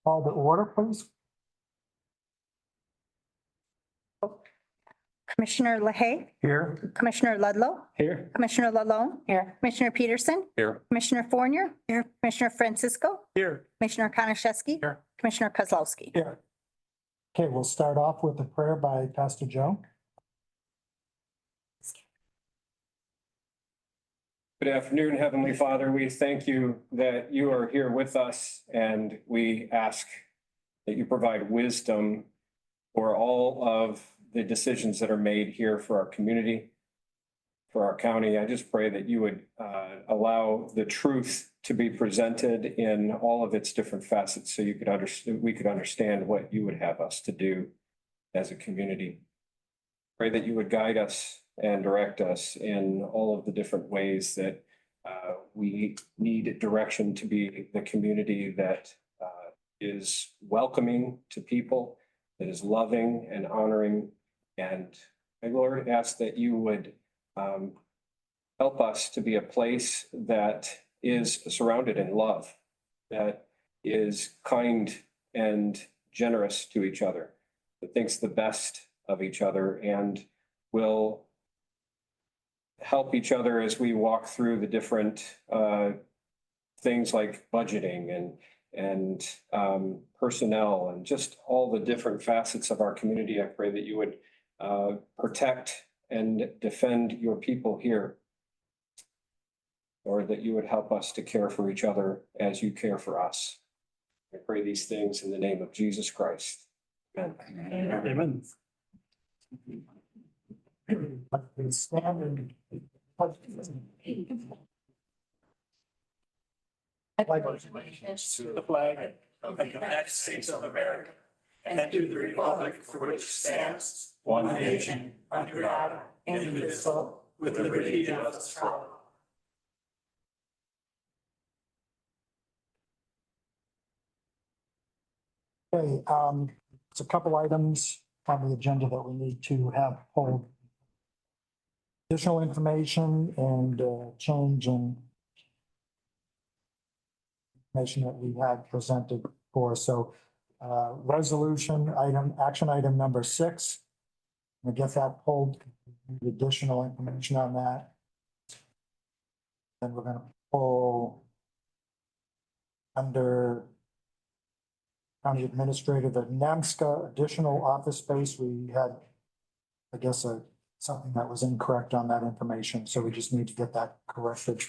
Call to order, please. Commissioner LaHaye, Here. Commissioner Ludlow, Here. Commissioner Lalone. Here. Commissioner Peterson, Here. Commissioner Fournier. Here. Commissioner Francisco, Here. Commissioner Konashevsky. Here. Commissioner Kozlowski. Here. Okay, we'll start off with a prayer by Pastor Joe. Good afternoon, Heavenly Father. We thank you that you are here with us, and we ask that you provide wisdom for all of the decisions that are made here for our community, for our county. I just pray that you would allow the truth to be presented in all of its different facets so you could understand, we could understand what you would have us to do as a community. Pray that you would guide us and direct us in all of the different ways that we need direction to be the community that is welcoming to people, that is loving and honoring. And my Lord, ask that you would help us to be a place that is surrounded in love, that is kind and generous to each other, that thinks the best of each other, and will help each other as we walk through the different things like budgeting and personnel and just all the different facets of our community. I pray that you would protect and defend your people here, or that you would help us to care for each other as you care for us. I pray these things in the name of Jesus Christ. Amen. Amen. Please stand and pledge allegiance to the flag of the United States of America and to the republic for which it stands, one nation, under God, indivisible, with liberty and justice for all. Okay, it's a couple items on the agenda that we need to have pulled. Additional information and change in information that we had presented for. So resolution item, action item number 6. I get that pulled, additional information on that. Then we're gonna pull under County Administrator, the NAMSCA additional office space. We had, I guess, something that was incorrect on that information, so we just need to get that corrected.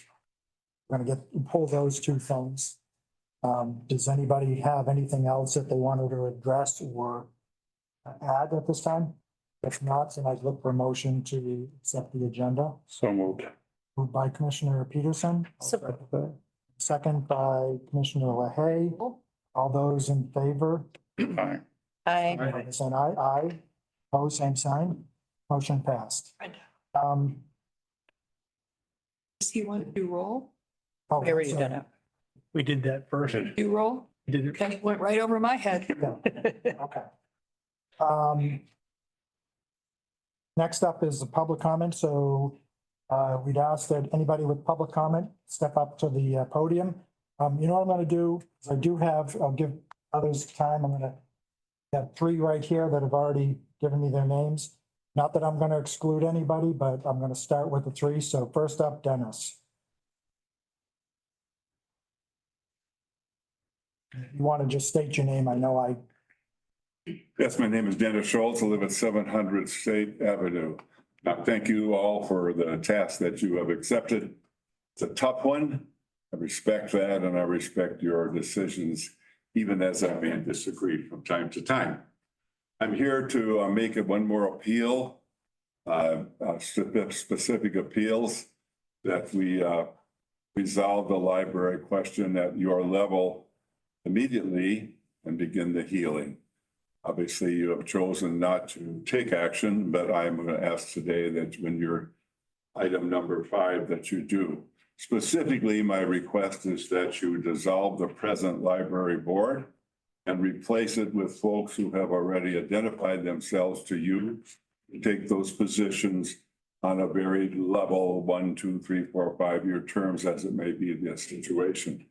We're gonna pull those two things. Does anybody have anything else that they wanted to address or add at this time? If not, then I'd look for a motion to accept the agenda. So moved. Moved by Commissioner Peterson. Second by Commissioner LaHaye. All those in favor? Aye. Aye. Saying aye, aye. Opposed, same sign. Motion passed. Does he want to do roll? Oh, We already so- did it. We did that first. Do roll? We did it. That went right over my head. Yeah, okay. Next up is the public comment, so we'd ask that anybody with public comment step up to the podium. You know what I'm gonna do, is I'll give others time. I'm gonna have 3 right here that have already given me their names. Not that I'm gonna exclude anybody, but I'm gonna start with the 3. So first up, Dennis. You want to just state your name? I know Yes, my name is Dennis Schultz. I live at 700 State Avenue. Thank you all for the task that you have accepted. It's a tough one. I respect that, and I respect your decisions, even as I may disagree from time to time. I'm here to make it one more appeal, specific appeals, that we resolve the library question at your level immediately and begin the healing. Obviously, you have chosen not to take action, but I'm going to ask today that when you're item number 5, that you do. Specifically, my request is that you dissolve the present library board and replace it with folks who have already identified themselves to you to take those positions on a very level 1, 2, 3, 4, 5-year terms, as it may be in this situation.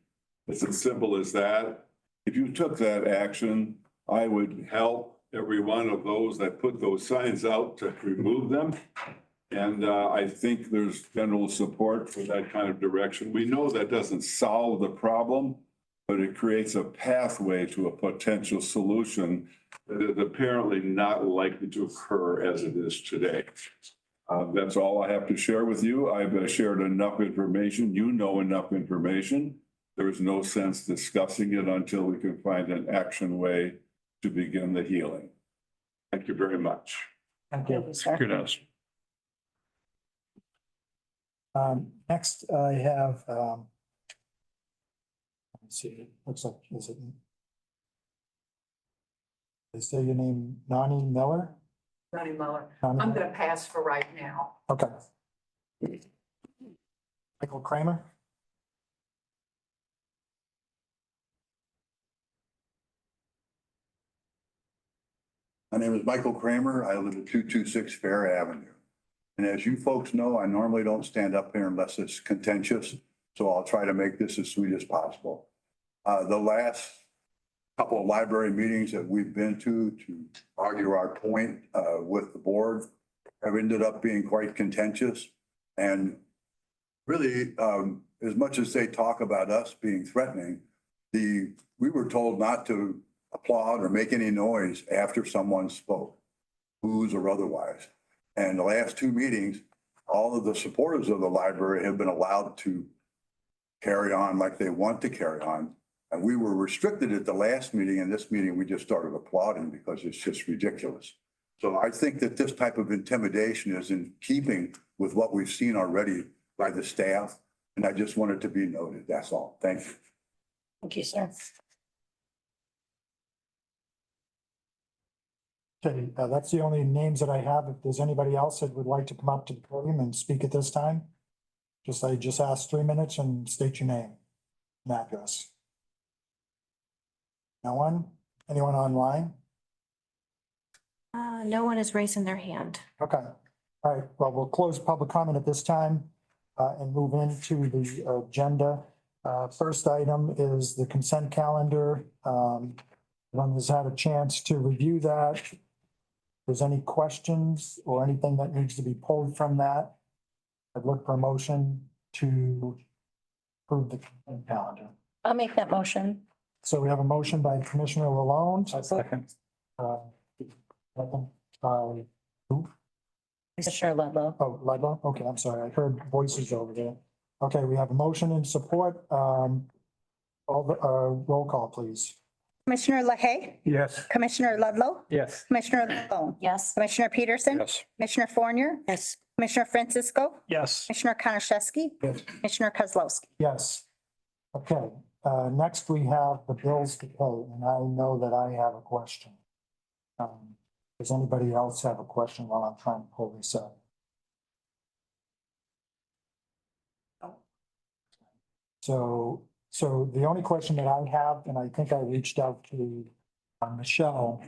It's as simple as that. if you took that action, I would help every one of those that put those signs out to remove them. And I think there's general support for that kind of direction. We know that doesn't solve the problem, but it creates a pathway to a potential solution that is apparently not likely to occur as it is today. That's all I have to share with you. I've shared enough information. You know enough information. There is no sense discussing it until we can find an action way to begin the healing. Thank you very much. Thank you. Kudos. Next I have, let me see, looks like, is it? They say your name, Nani Miller? Ronnie Muller. Nani I'm Miller? gonna pass for right now. Okay. Michael Kramer? My name is Michael Kramer. I live at 226 Fair Avenue. And as you folks know, I normally don't stand up here unless it's contentious, so I'll try to make this as sweet as possible. The last couple of library meetings that we've been to argue our point with the board have ended up being quite contentious. And really, as much as they talk about us being threatening, we were told not to applaud or make any noise after someone spoke, booze or otherwise. And the last two meetings, all of the supporters of the library have been allowed to carry on like they want to carry on. And we were restricted at the last meeting, and this meeting, we just started applauding because it's just ridiculous. So I think that this type of intimidation is in keeping with what we've seen already by the staff. And I just wanted to be noted. That's all. Thank you. Thank you, sir. Okay, that's the only names that I have. If there's anybody else that would like to come up to the podium and speak at this time, I just ask 3 minutes and state your name and address. No one? Anyone online? No one is raising their hand. Okay, all right, well, we'll close public comment at this time and move into the agenda. First item is the consent calendar. Everyone has had a chance to review that. If there's any questions or anything that needs to be pulled from that, I'd look for a motion to approve the consent calendar. I'll make that motion. So we have a motion by Commissioner Lalonde. Second. Second by who? Commissioner Ludlow. Oh, Ludlow? Okay, I'm sorry. I heard voices over there. Okay, we have a motion in support. All the, roll call, please. Commissioner LaHaye, Yes. Commissioner Ludlow, Yes. Commissioner Lalonde, Yes. Commissioner Peterson, Yes. Commissioner Fournier, Yes. Commissioner Francisco, Yes. Commissioner Konashevsky, Yes. Commissioner Kozlowski. Yes. Okay, next we have the bills to pay, and I know that I have a question. Does anybody else have a question while I'm trying to pull this up? So the only question that I have, and I think I reached out to Michelle,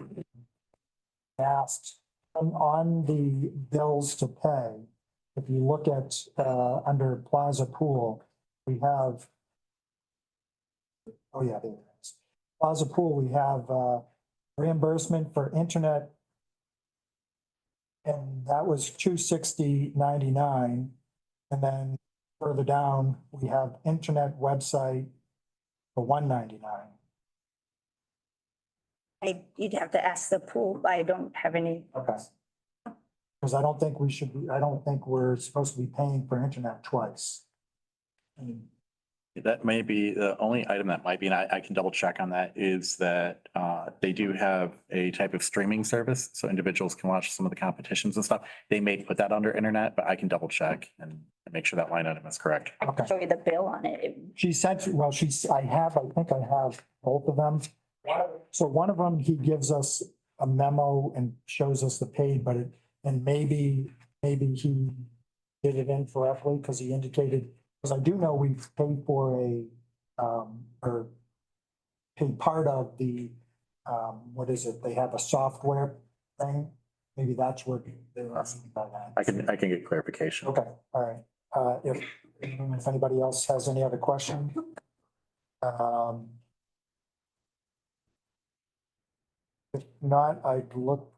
asked on the bills to pay, if you look at under Plaza Pool, we have, oh yeah, there it is. Plaza Pool, we have reimbursement for internet, and that was $260.99. And then further down, we have internet website for $199. You'd have to ask the pool. I don't have any. Okay. Because I don't think we're supposed to be paying for internet twice. I mean, That may be the only item that might be, and I can double check on that, is that they do have a type of streaming service. So individuals can watch some of the competitions and stuff. They may put that under internet, but I can double check and make sure that line item is correct. I can show you the bill on it. She sent, well, I think I have both of them. So one of them, he gives us a memo and shows us the paid, but and maybe he did it incorrectly because he indicated, because I do know we've paid for or paid part of the, what is it? They have a software thing. Maybe that's what they were asking by that. I can get clarification. Okay, all right. If anybody else has any other question. If not, I'd look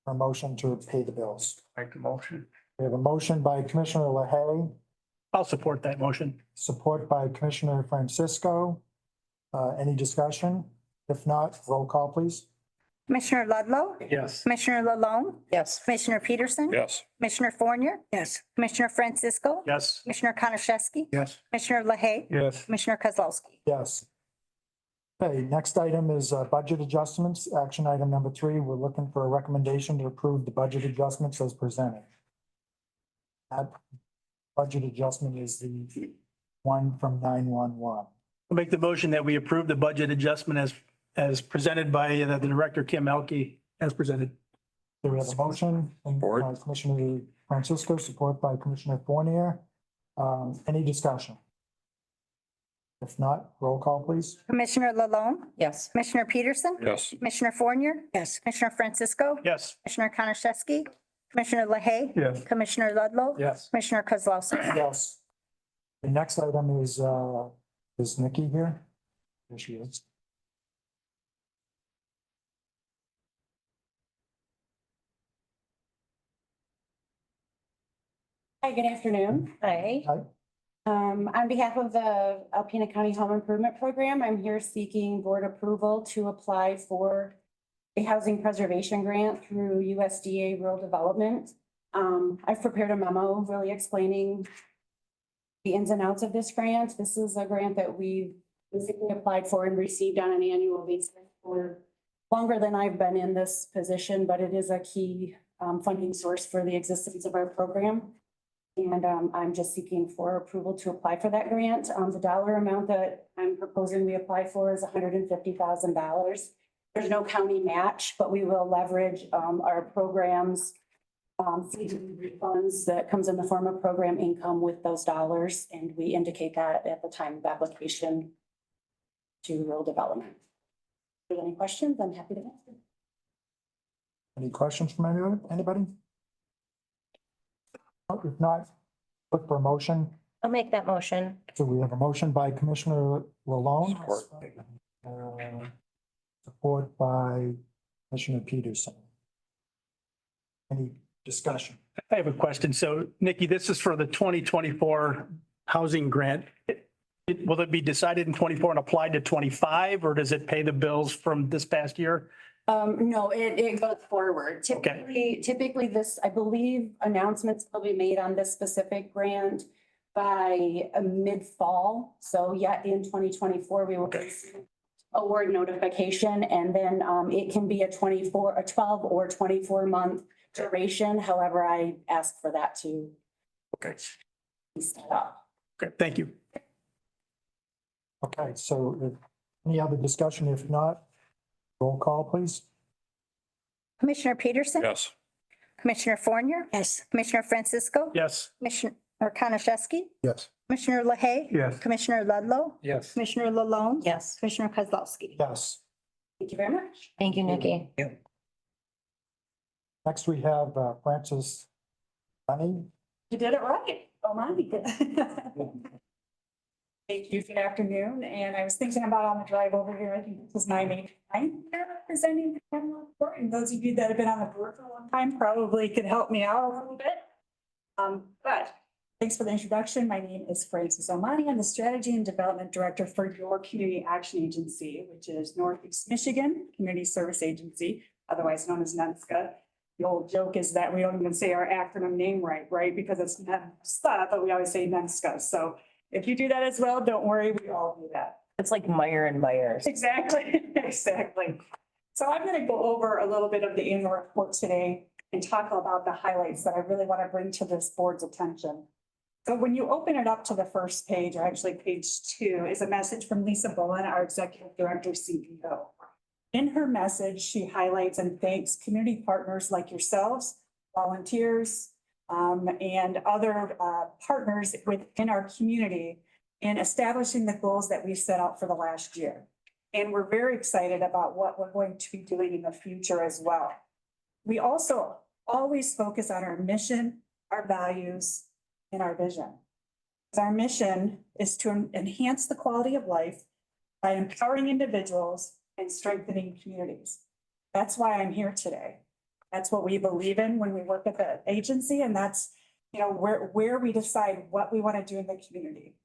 for a motion to pay the bills. Make the motion. We have a motion by Commissioner LaHaye, I'll support that motion. support by Commissioner Francisco. Any discussion? If not, roll call, please. Commissioner Ludlow, Yes. Commissioner Lalone, Yes. Commissioner Peterson. Yes. Commissioner Fournier, Yes. Commissioner Francisco. Yes. Commissioner Konashevsky. Yes. Commissioner LaHaye, Yes. Commissioner Kozlowski. Yes. Okay, next item is budget adjustments. Action item number 3, we're looking for a recommendation to approve the budget adjustments as presented. That budget adjustment is the one from 911. I'll make the motion that we approve the budget adjustment as presented by the Director Kim Elke as presented. So we have a motion from Support. Commissioner Francisco, support by Commissioner Fournier. Any discussion? If not, roll call, please. Commissioner Lalone, Yes. Commissioner Peterson. Yes. Commissioner Fournier, Yes. Commissioner Francisco. Yes. Commissioner Konashevsky. Commissioner LaHaye. Yes. Commissioner Ludlow. Yes. Commissioner Kozlowski. Yes. The next item is Nikki here? There she is. Hi, good afternoon. Hi. On behalf of the Alpena County Home Improvement Program, I'm here seeking board approval to apply for a housing preservation grant through USDA Rural Development. I've prepared a memo really explaining the ins and outs of this grant. This is a grant that we've basically applied for and received on an annual basis for longer than I've been in this position, but it is a key funding source for the existence of our program. And I'm just seeking for approval to apply for that grant. The dollar amount that I'm proposing we apply for is $150,000. There's no county match, but we will leverage our programs, funds that comes in the form of program income with those dollars. And we indicate that at the time of application to rural development. If there's any questions, I'm happy to answer. Any questions from anybody? If not, look for a motion. I'll make that motion. So we have a motion by Commissioner Lalone. Support by Commissioner Peterson. Any discussion? I have a question. So Nikki, this is for the 2024 housing grant. Will it be decided in 24 and applied to 25, or does it pay the bills from this past year? No, it goes forward. Typically this, I believe announcements will be made on this specific grant by mid-fall. So yeah, in 2024, we will receive award notification, and then it can be a 12 or 24 month duration. However, I ask for that to be set up. Okay, thank you. Okay, so if any other discussion? If not, roll call, please. Commissioner Peterson. Yes. Commissioner Fournier. Yes. Commissioner Francisco. Yes. Commissioner Konashevsky. Yes. Commissioner LaHaye. Yes. Commissioner Ludlow. Yes. Commissioner Lalone. Yes. Commissioner Kozlowski. Yes. Thank you very much. Thank you, Nikki. Next, we have Francis Bunny. You did it right. Oh, my. Thank you. Good afternoon. And I was thinking about on the drive over here, I think this is 989 representing the Hemlock Court. And those of you that have been on the board for a long time probably could help me out a little bit. But thanks for the introduction. My name is Frances Omani. I'm the Strategy and Development Director for your Community Action Agency, which is Northeast Michigan Community Service Agency, otherwise known as NEMSCA. The old joke is that we don't even say our acronym name right? Because it's NEMSCA, but we always say NEMSCA. So if you do that as well, don't worry, we all do that. It's like Meyer and Myers. Exactly, exactly. So I'm going to go over a little bit of the annual report today and talk about the highlights that I really want to bring to this board's attention. So when you open it up to the first page, or actually page 2, is a message from Lisa Bullen, our Executive Director, CEO. In her message, she highlights and thanks community partners like yourselves, volunteers, and other partners within our community in establishing the goals that we set out for the last year. And we're very excited about what we're going to be doing in the future as well. We also always focus on our mission, our values, and our vision. Our mission is to enhance the quality of life by empowering individuals and strengthening communities. That's why I'm here today. That's what we believe in when we work at the agency, and that's, you know, where we decide what we want to do in the community.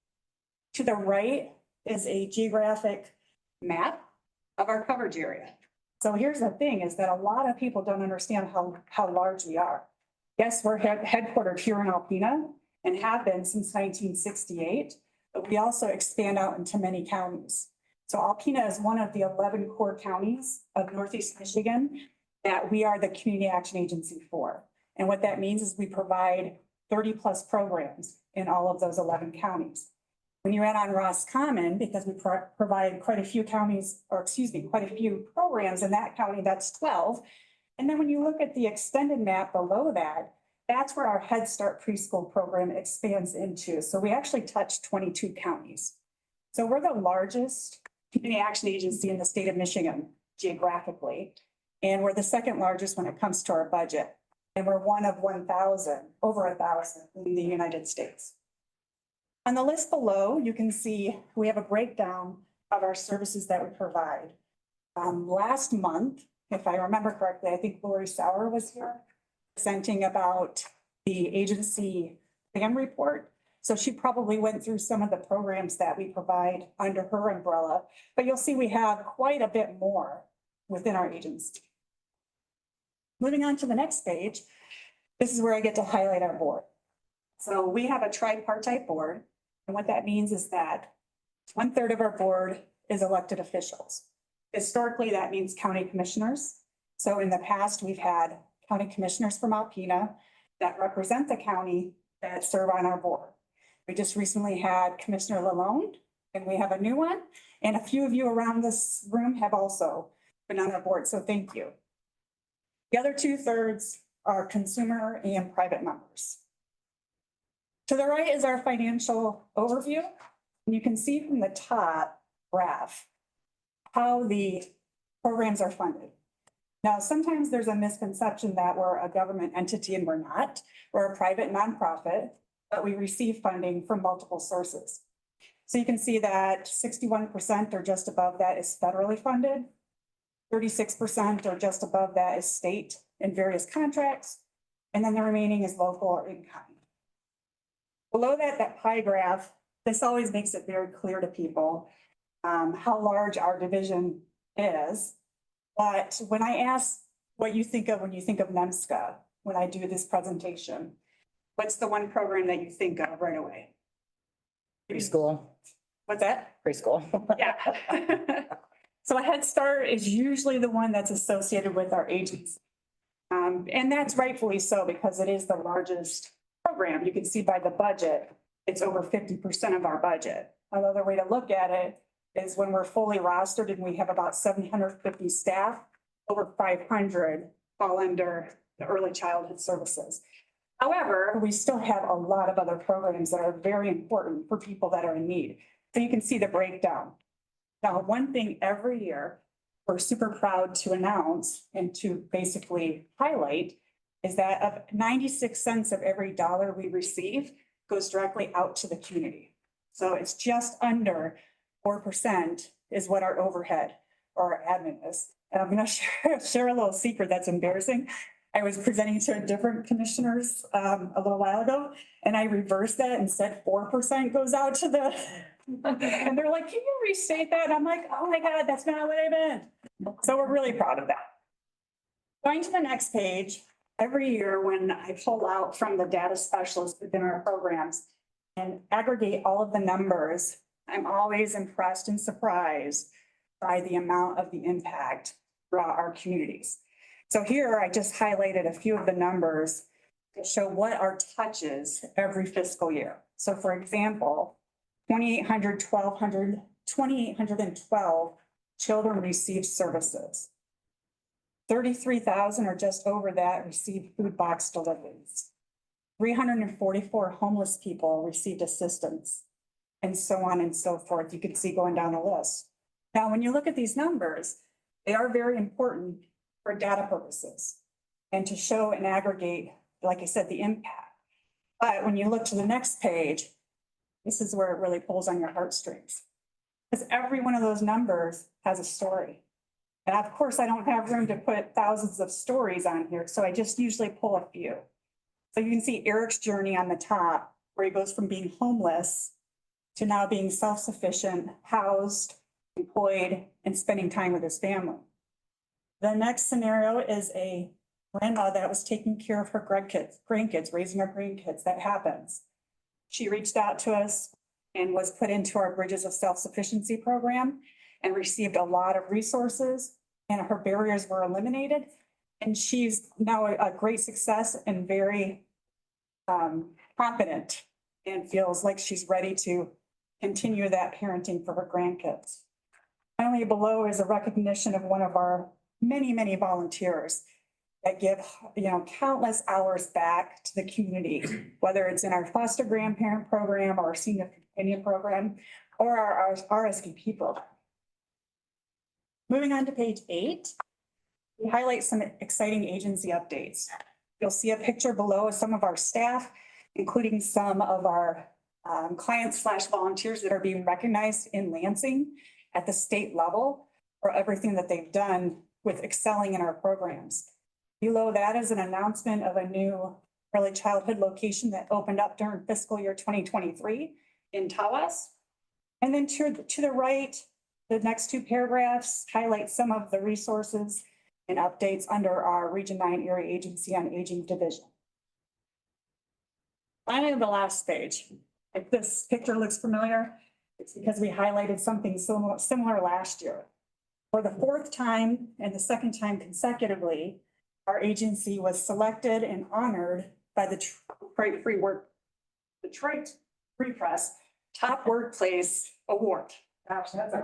To the right is a geographic map of our coverage area. So here's the thing, is that a lot of people don't understand how large we are. Yes, we're headquartered here in Alpena and have been since 1968, but we also expand out into many counties. So Alpena is one of the 11 core counties of Northeast Michigan that we are the community action agency for. And what that means is we provide 30+ programs in all of those 11 counties. When you add on Roscommon, because we provide quite a few counties, or excuse me, quite a few programs in that county, that's 12. And then when you look at the extended map below that, that's where our Head Start preschool program expands into. So we actually touch 22 counties. So we're the largest community action agency in the state of Michigan geographically. And we're the second largest when it comes to our budget. And we're one of 1,000, over 1,000 in the United States. On the list below, you can see we have a breakdown of our services that we provide. Last month, if I remember correctly, I think Lori Sauer was here presenting about the agency plan report. So she probably went through some of the programs that we provide under her umbrella, but you'll see we have quite a bit more within our agency. Moving on to the next page, this is where I get to highlight our board. So we have a tripartite board, and what that means is that 1/3 of our board is elected officials. Historically, that means county commissioners. So in the past, we've had county commissioners from Alpena that represent the county that serve on our board. We just recently had Commissioner Lalonde, and we have a new one. And a few of you around this room have also been on our board, so thank you. The other 2/3 are consumer and private members. To the right is our financial overview. And you can see from the top graph how the programs are funded. Now, sometimes there's a misconception that we're a government entity and we're not. We're a private nonprofit, but we receive funding from multiple sources. So you can see that 61% or just above that is federally funded. 36% or just above that is state and various contracts. And then the remaining is local or in-kind. Below that pie graph, this always makes it very clear to people how large our division is. But when I ask what you think of when you think of NEMSCA, when I do this presentation, what's the one program that you think of right away? Preschool. What's that? Preschool. Yeah. So a Head Start is usually the one that's associated with our agency. And that's rightfully so, because it is the largest program. You can see by the budget, it's over 50% of our budget. Another way to look at it is when we're fully rostered and we have about 750 staff, over 500 fall under the early childhood services. However, we still have a lot of other programs that are very important for people that are in need. So you can see the breakdown. Now, one thing every year we're super proud to announce and to basically highlight is that of 96 cents of every dollar we receive goes directly out to the community. So it's just under 4% is what our overhead or our admin is. And I'm going to share a little secret that's embarrassing. I was presenting to different commissioners a little while ago, and I reversed that and said 4% goes out to the, and they're like, can you restate that? And I'm like, oh my God, that's not what I meant. So we're really proud of that. Going to the next page, every year when I pull out from the data specialists within our programs and aggregate all of the numbers, I'm always impressed and surprised by the amount of the impact throughout our communities. So here I just highlighted a few of the numbers to show what our touch is every fiscal year. So for example, 2,812 children received services. 33,000 or just over that received food box deliveries. 344 homeless people received assistance, and so on and so forth. You can see going down the list. Now, when you look at these numbers, they are very important for data purposes and to show and aggregate, like I said, the impact. But when you look to the next page, this is where it really pulls on your heartstrings. Because every one of those numbers has a story. And of course, I don't have room to put thousands of stories on here, so I just usually pull a few. So you can see Eric's journey on the top, where he goes from being homeless to now being self-sufficient, housed, employed, and spending time with his family. The next scenario is a grandma that was taking care of her grandkids, raising her grandkids. That happens. She reached out to us and was put into our Bridges of Self-Sufficiency program and received a lot of resources, and her barriers were eliminated. And she's now a great success and very confident and feels like she's ready to continue that parenting for her grandkids. Finally, below is a recognition of one of our many, many volunteers that give, countless hours back to the community, whether it's in our foster grandparent program or our senior companion program or our RSVP program. Moving on to page 8, we highlight some exciting agency updates. You'll see a picture below of some of our staff, including some of our clients/volunteers that are being recognized in Lansing at the state level for everything that they've done with excelling in our programs. Below that is an announcement of a new early childhood location that opened up during fiscal year 2023 in Tawas. And then to the right, the next 2 paragraphs highlight some of the resources and updates under our Region 9 Area Agency on Aging Division. Finally, the last page. If this picture looks familiar, it's because we highlighted something similar last year. For the 4th time and the 2nd time consecutively, our agency was selected and honored by the Detroit Free Press Top Workplace Award. Gosh, that's a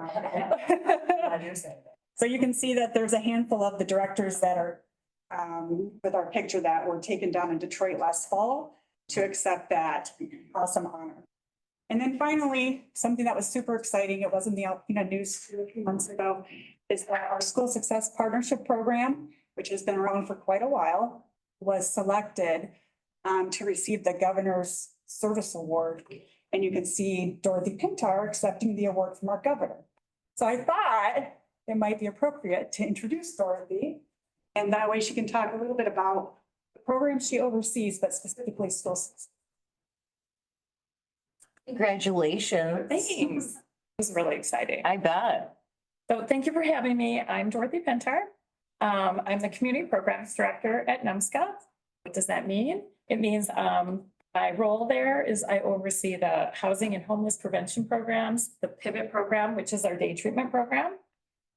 So you can see that there's a handful of the directors that are with our picture that were taken down in Detroit last fall to accept that awesome honor. And then finally, something that was super exciting, it was in the Alpena News a few months ago, is that our School Success Partnership Program, which has been around for quite a while, was selected to receive the Governor's Service Award. And you can see Dorothy Pintar accepting the award from our governor. So I thought it might be appropriate to introduce Dorothy, and that way she can talk a little bit about the program she oversees, but specifically school success. Congratulations. Thanks. It was really exciting. I bet. So thank you for having me. I'm Dorothy Pintar. I'm the Community Programs Director at NMSCA. What does that mean? It means my role there is I oversee the housing and homeless prevention programs, the Pivot program, which is our day treatment program,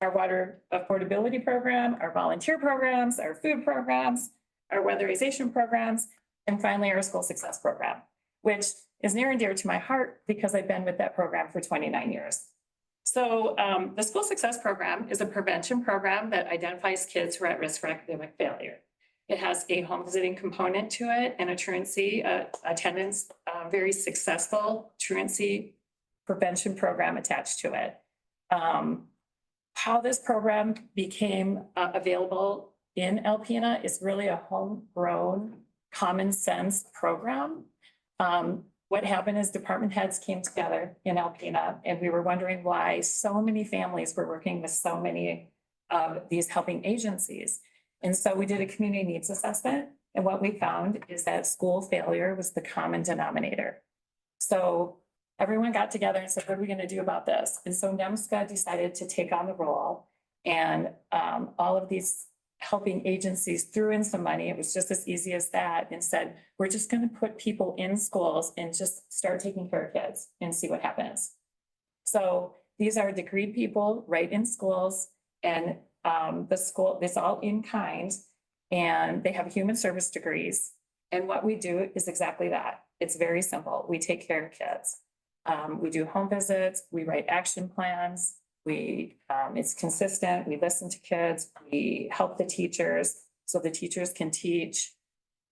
our water affordability program, our volunteer programs, our food programs, our weatherization programs, and finally our school success program, which is near and dear to my heart because I've been with that program for 29 years. So the school success program is a prevention program that identifies kids who are at risk for academic failure. It has a home visiting component to it and a truancy attendance, very successful truancy prevention program attached to it. How this program became available in Alpena is really a homegrown, common sense program. What happened is department heads came together in Alpena, and we were wondering why so many families were working with so many of these helping agencies. And so we did a community needs assessment. And what we found is that school failure was the common denominator. So everyone got together and said, what are we going to do about this? And so NMSCA decided to take on the role, and all of these helping agencies threw in some money. It was just as easy as that, and said, we're just going to put people in schools and just start taking care of kids and see what happens. So these are degreed people right in schools, and the school, it's all in kind, and they have human service degrees. And what we do is exactly that. It's very simple. We take care of kids. We do home visits, we write action plans. It's consistent. We listen to kids. We help the teachers so the teachers can teach.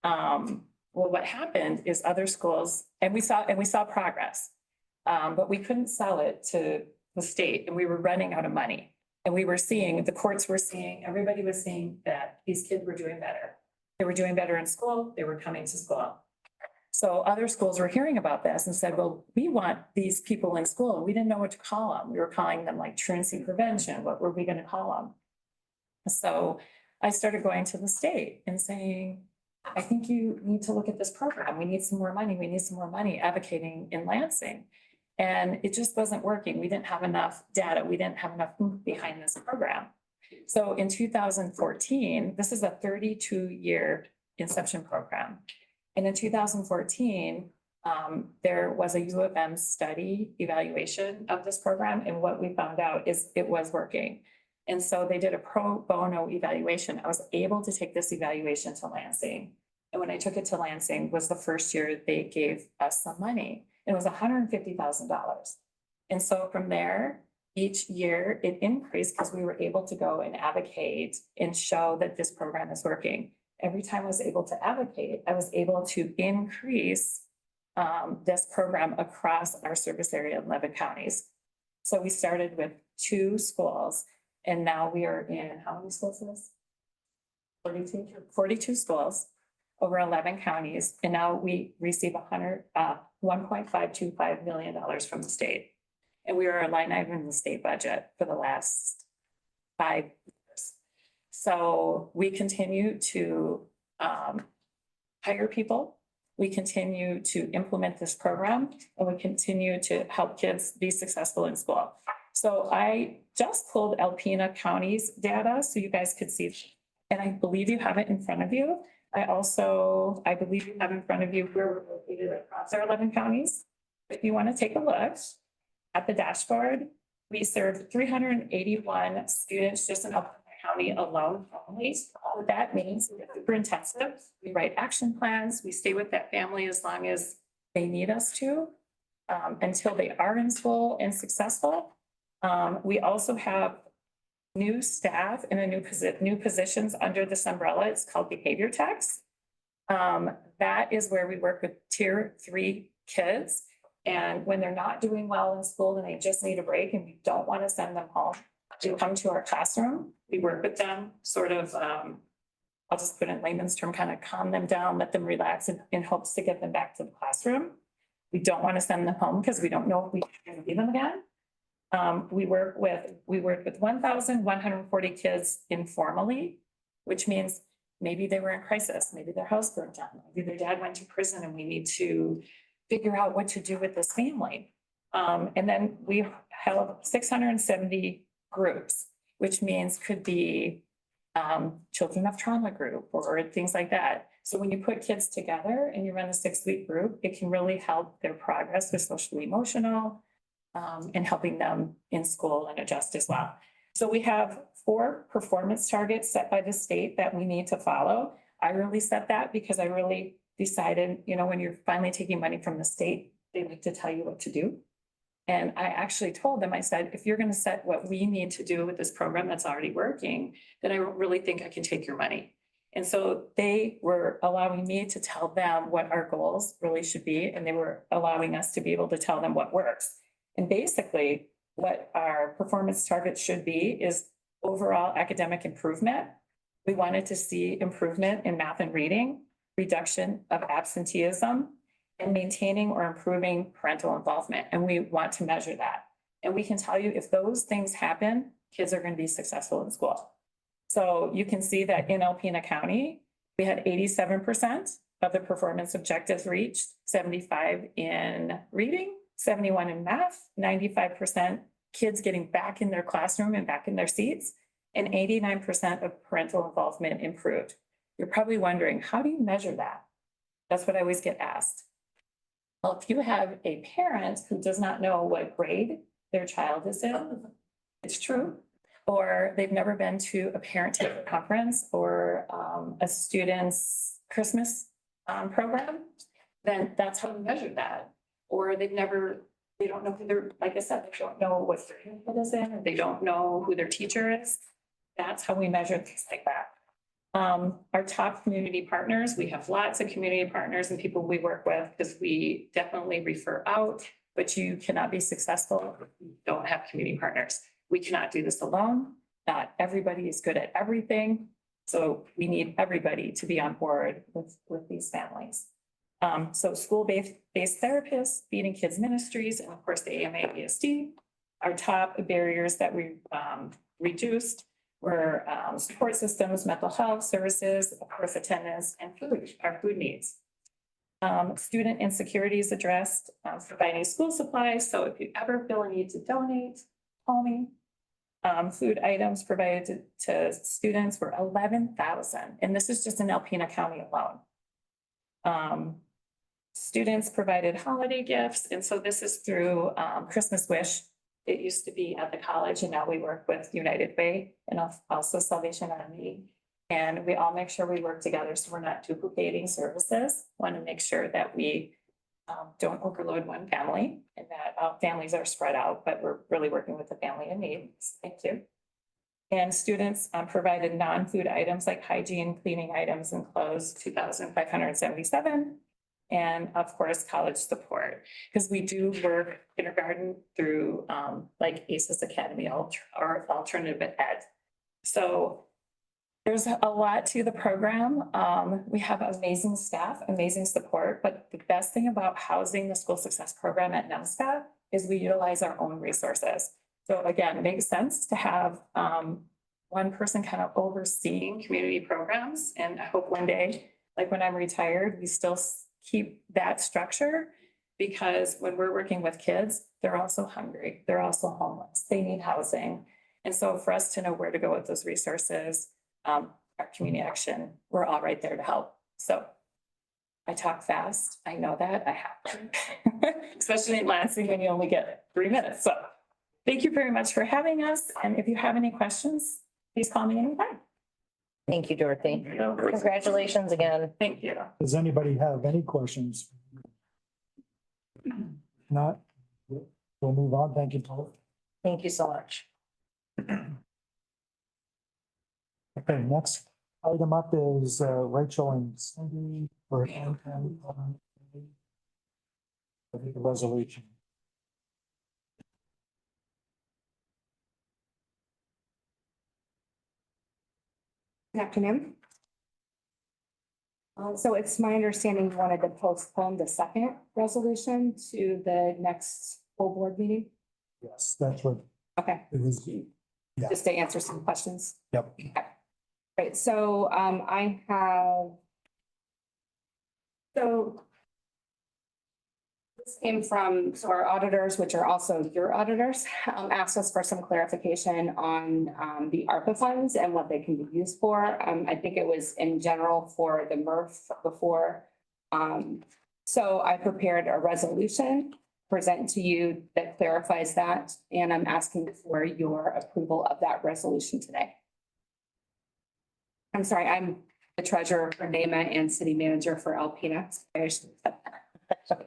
Well, what happened is other schools, and we saw progress, but we couldn't sell it to the state, and we were running out of money. And we were seeing, the courts were seeing, everybody was seeing that these kids were doing better. They were doing better in school. They were coming to school. So other schools were hearing about this and said, well, we want these people in school. And we didn't know what to call them. We were calling them like truancy prevention. What were we going to call them? So I started going to the state and saying, I think you need to look at this program. We need some more money. We need some more money, advocating in Lansing. And it just wasn't working. We didn't have enough data. We didn't have enough oomph behind this program. So in 2014, this is a 32-year inception program. And in 2014, there was a U of M study evaluation of this program. And what we found out is it was working. And so they did a pro bono evaluation. I was able to take this evaluation to Lansing. And when I took it to Lansing was the first year they gave us some money. It was $150,000. And so from there, each year it increased because we were able to go and advocate and show that this program is working. Every time I was able to advocate, I was able to increase this program across our service area in 11 counties. So we started with 2 schools and now we are in, how many schools is this? 42 schools over 11 counties. And now we receive $1.525 million from the state. And we are a line item in the state budget for the last 5 years. So we continue to hire people. We continue to implement this program and we continue to help kids be successful in school. So I just pulled Alpena County's data so you guys could see, and I believe you have it in front of you. I believe you have in front of you where we're located across our 11 counties. If you want to take a look at the dashboard, we serve 381 students just in Alpena County alone. What that means, we're super intensive. We write action plans. We stay with that family as long as they need us to, until they are in school and successful. We also have new staff and new positions under this umbrella. It's called behavior techs. That is where we work with tier 3 kids. And when they're not doing well in school and they just need a break and we don't want to send them home, they come to our classroom. We work with them sort of, I'll just put in layman's term, kind of calm them down, let them relax in hopes to get them back to the classroom. We don't want to send them home because we don't know if we can see them again. We work with 1,140 kids informally, which means maybe they were in crisis, maybe their house burned down, maybe their dad went to prison and we need to figure out what to do with this family. And then we have 670 groups, which means could be children of trauma group or things like that. So when you put kids together and you run a 6-week group, it can really help their progress with social emotional, and helping them in school and adjust as well. So we have 4 performance targets set by the state that we need to follow. I really set that because I really decided, when you're finally taking money from the state, they like to tell you what to do. And I actually told them, I said, if you're going to set what we need to do with this program that's already working, then I don't really think I can take your money. And so they were allowing me to tell them what our goals really should be. And they were allowing us to be able to tell them what works. And basically what our performance targets should be is overall academic improvement. We wanted to see improvement in math and reading, reduction of absenteeism, and maintaining or improving parental involvement. And we want to measure that. And we can tell you if those things happen, kids are going to be successful in school. So you can see that in Alpena County, we had 87% of the performance objectives reached, 75 in reading, 71 in math, 95% kids getting back in their classroom and back in their seats, and 89% of parental involvement improved. You're probably wondering, how do you measure that? That's what I always get asked. Well, if you have a parent who does not know what grade their child is in, it's true, or they've never been to a parent-teacher conference or a student's Christmas program, then that's how we measure that. Or they don't know who their, like I said, they don't know what their input is in, or they don't know who their teacher is. That's how we measure things like that. Our top community partners, we have lots of community partners and people we work with because we definitely refer out, but you cannot be successful if you don't have community partners. We cannot do this alone. Not everybody is good at everything. So we need everybody to be on board with these families. So school-based therapists, Feeding Kids Ministries, and of course the AMA ESD are top barriers that we reduced. We're support systems, mental health services, of course, attendance and food, our food needs. Student insecurity is addressed, providing school supplies. So if you ever feel a need to donate, call me. Food items provided to students were 11,000, and this is just in Alpena County alone. Students provided holiday gifts, and so this is through Christmas Wish. It used to be at the college, and now we work with United Way and also Salvation Army. And we all make sure we work together, so we're not duplicating services. Want to make sure that we don't overload one family and that families are spread out, but we're really working with the family in need. Thank you. And students provided non-food items like hygiene, cleaning items and clothes, 2,577. And of course, college support, because we do work kindergarten through like ACES Academy or alternative ed. So there's a lot to the program. We have amazing staff, amazing support, but the best thing about housing the school success program at NEMSCA is we utilize our own resources. So again, it makes sense to have one person kind of overseeing community programs. And I hope one day, like when I'm retired, we still keep that structure, because when we're working with kids, they're also hungry. They're also homeless. They need housing. And so for us to know where to go with those resources, our community action, we're all right there to help. So I talk fast. I know that I have to, especially in Lansing when you only get 3 minutes. So thank you very much for having us. And if you have any questions, please call me anytime. Thank you, Dorothy. Congratulations again. Thank you. Does anybody have any questions? Not, we'll move on. Thank you, Paul. Thank you so much. Okay, next item up is Rachel and Cindy for the resolution. Good afternoon. So it's my understanding you wanted to postpone the second resolution to the next full board meeting? Yes, that's what Okay, it was. Yeah. just to answer some questions. Yep. Right, so I have. So. This came from, so our auditors, which are also your auditors, asked us for some clarification on the ARPA funds and what they can be used for. I think it was in general for the MRF before. So I prepared a resolution, present to you that clarifies that, and I'm asking for your approval of that resolution today. I'm sorry, I'm the treasurer for NAMA and city manager for Alpena.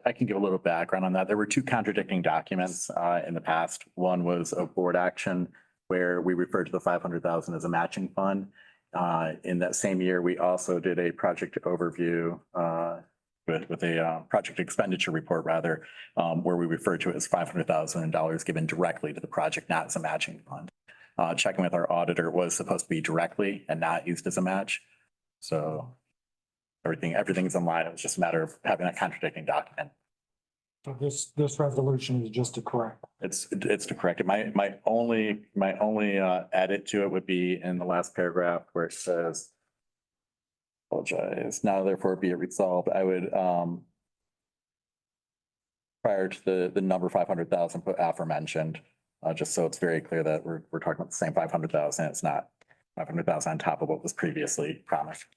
I can give a little background on that. There were two contradicting documents in the past. One was a board action where we referred to the 500,000 as a matching fund. In that same year, we also did a project overview with a project expenditure report rather, where we referred to it as $500,000 given directly to the project, not as a matching fund. Checking with our auditor, it was supposed to be directly and not used as a match. So everything's in line. It was just a matter of having a contradicting document. So this resolution is just to correct. It's to correct it. My only edit to it would be in the last paragraph where it says, apologize, now therefore be it resolved. I would, prior to the number 500,000, put aforementioned, just so it's very clear that we're talking about the same 500,000. It's not 500,000 on top of what was previously promised.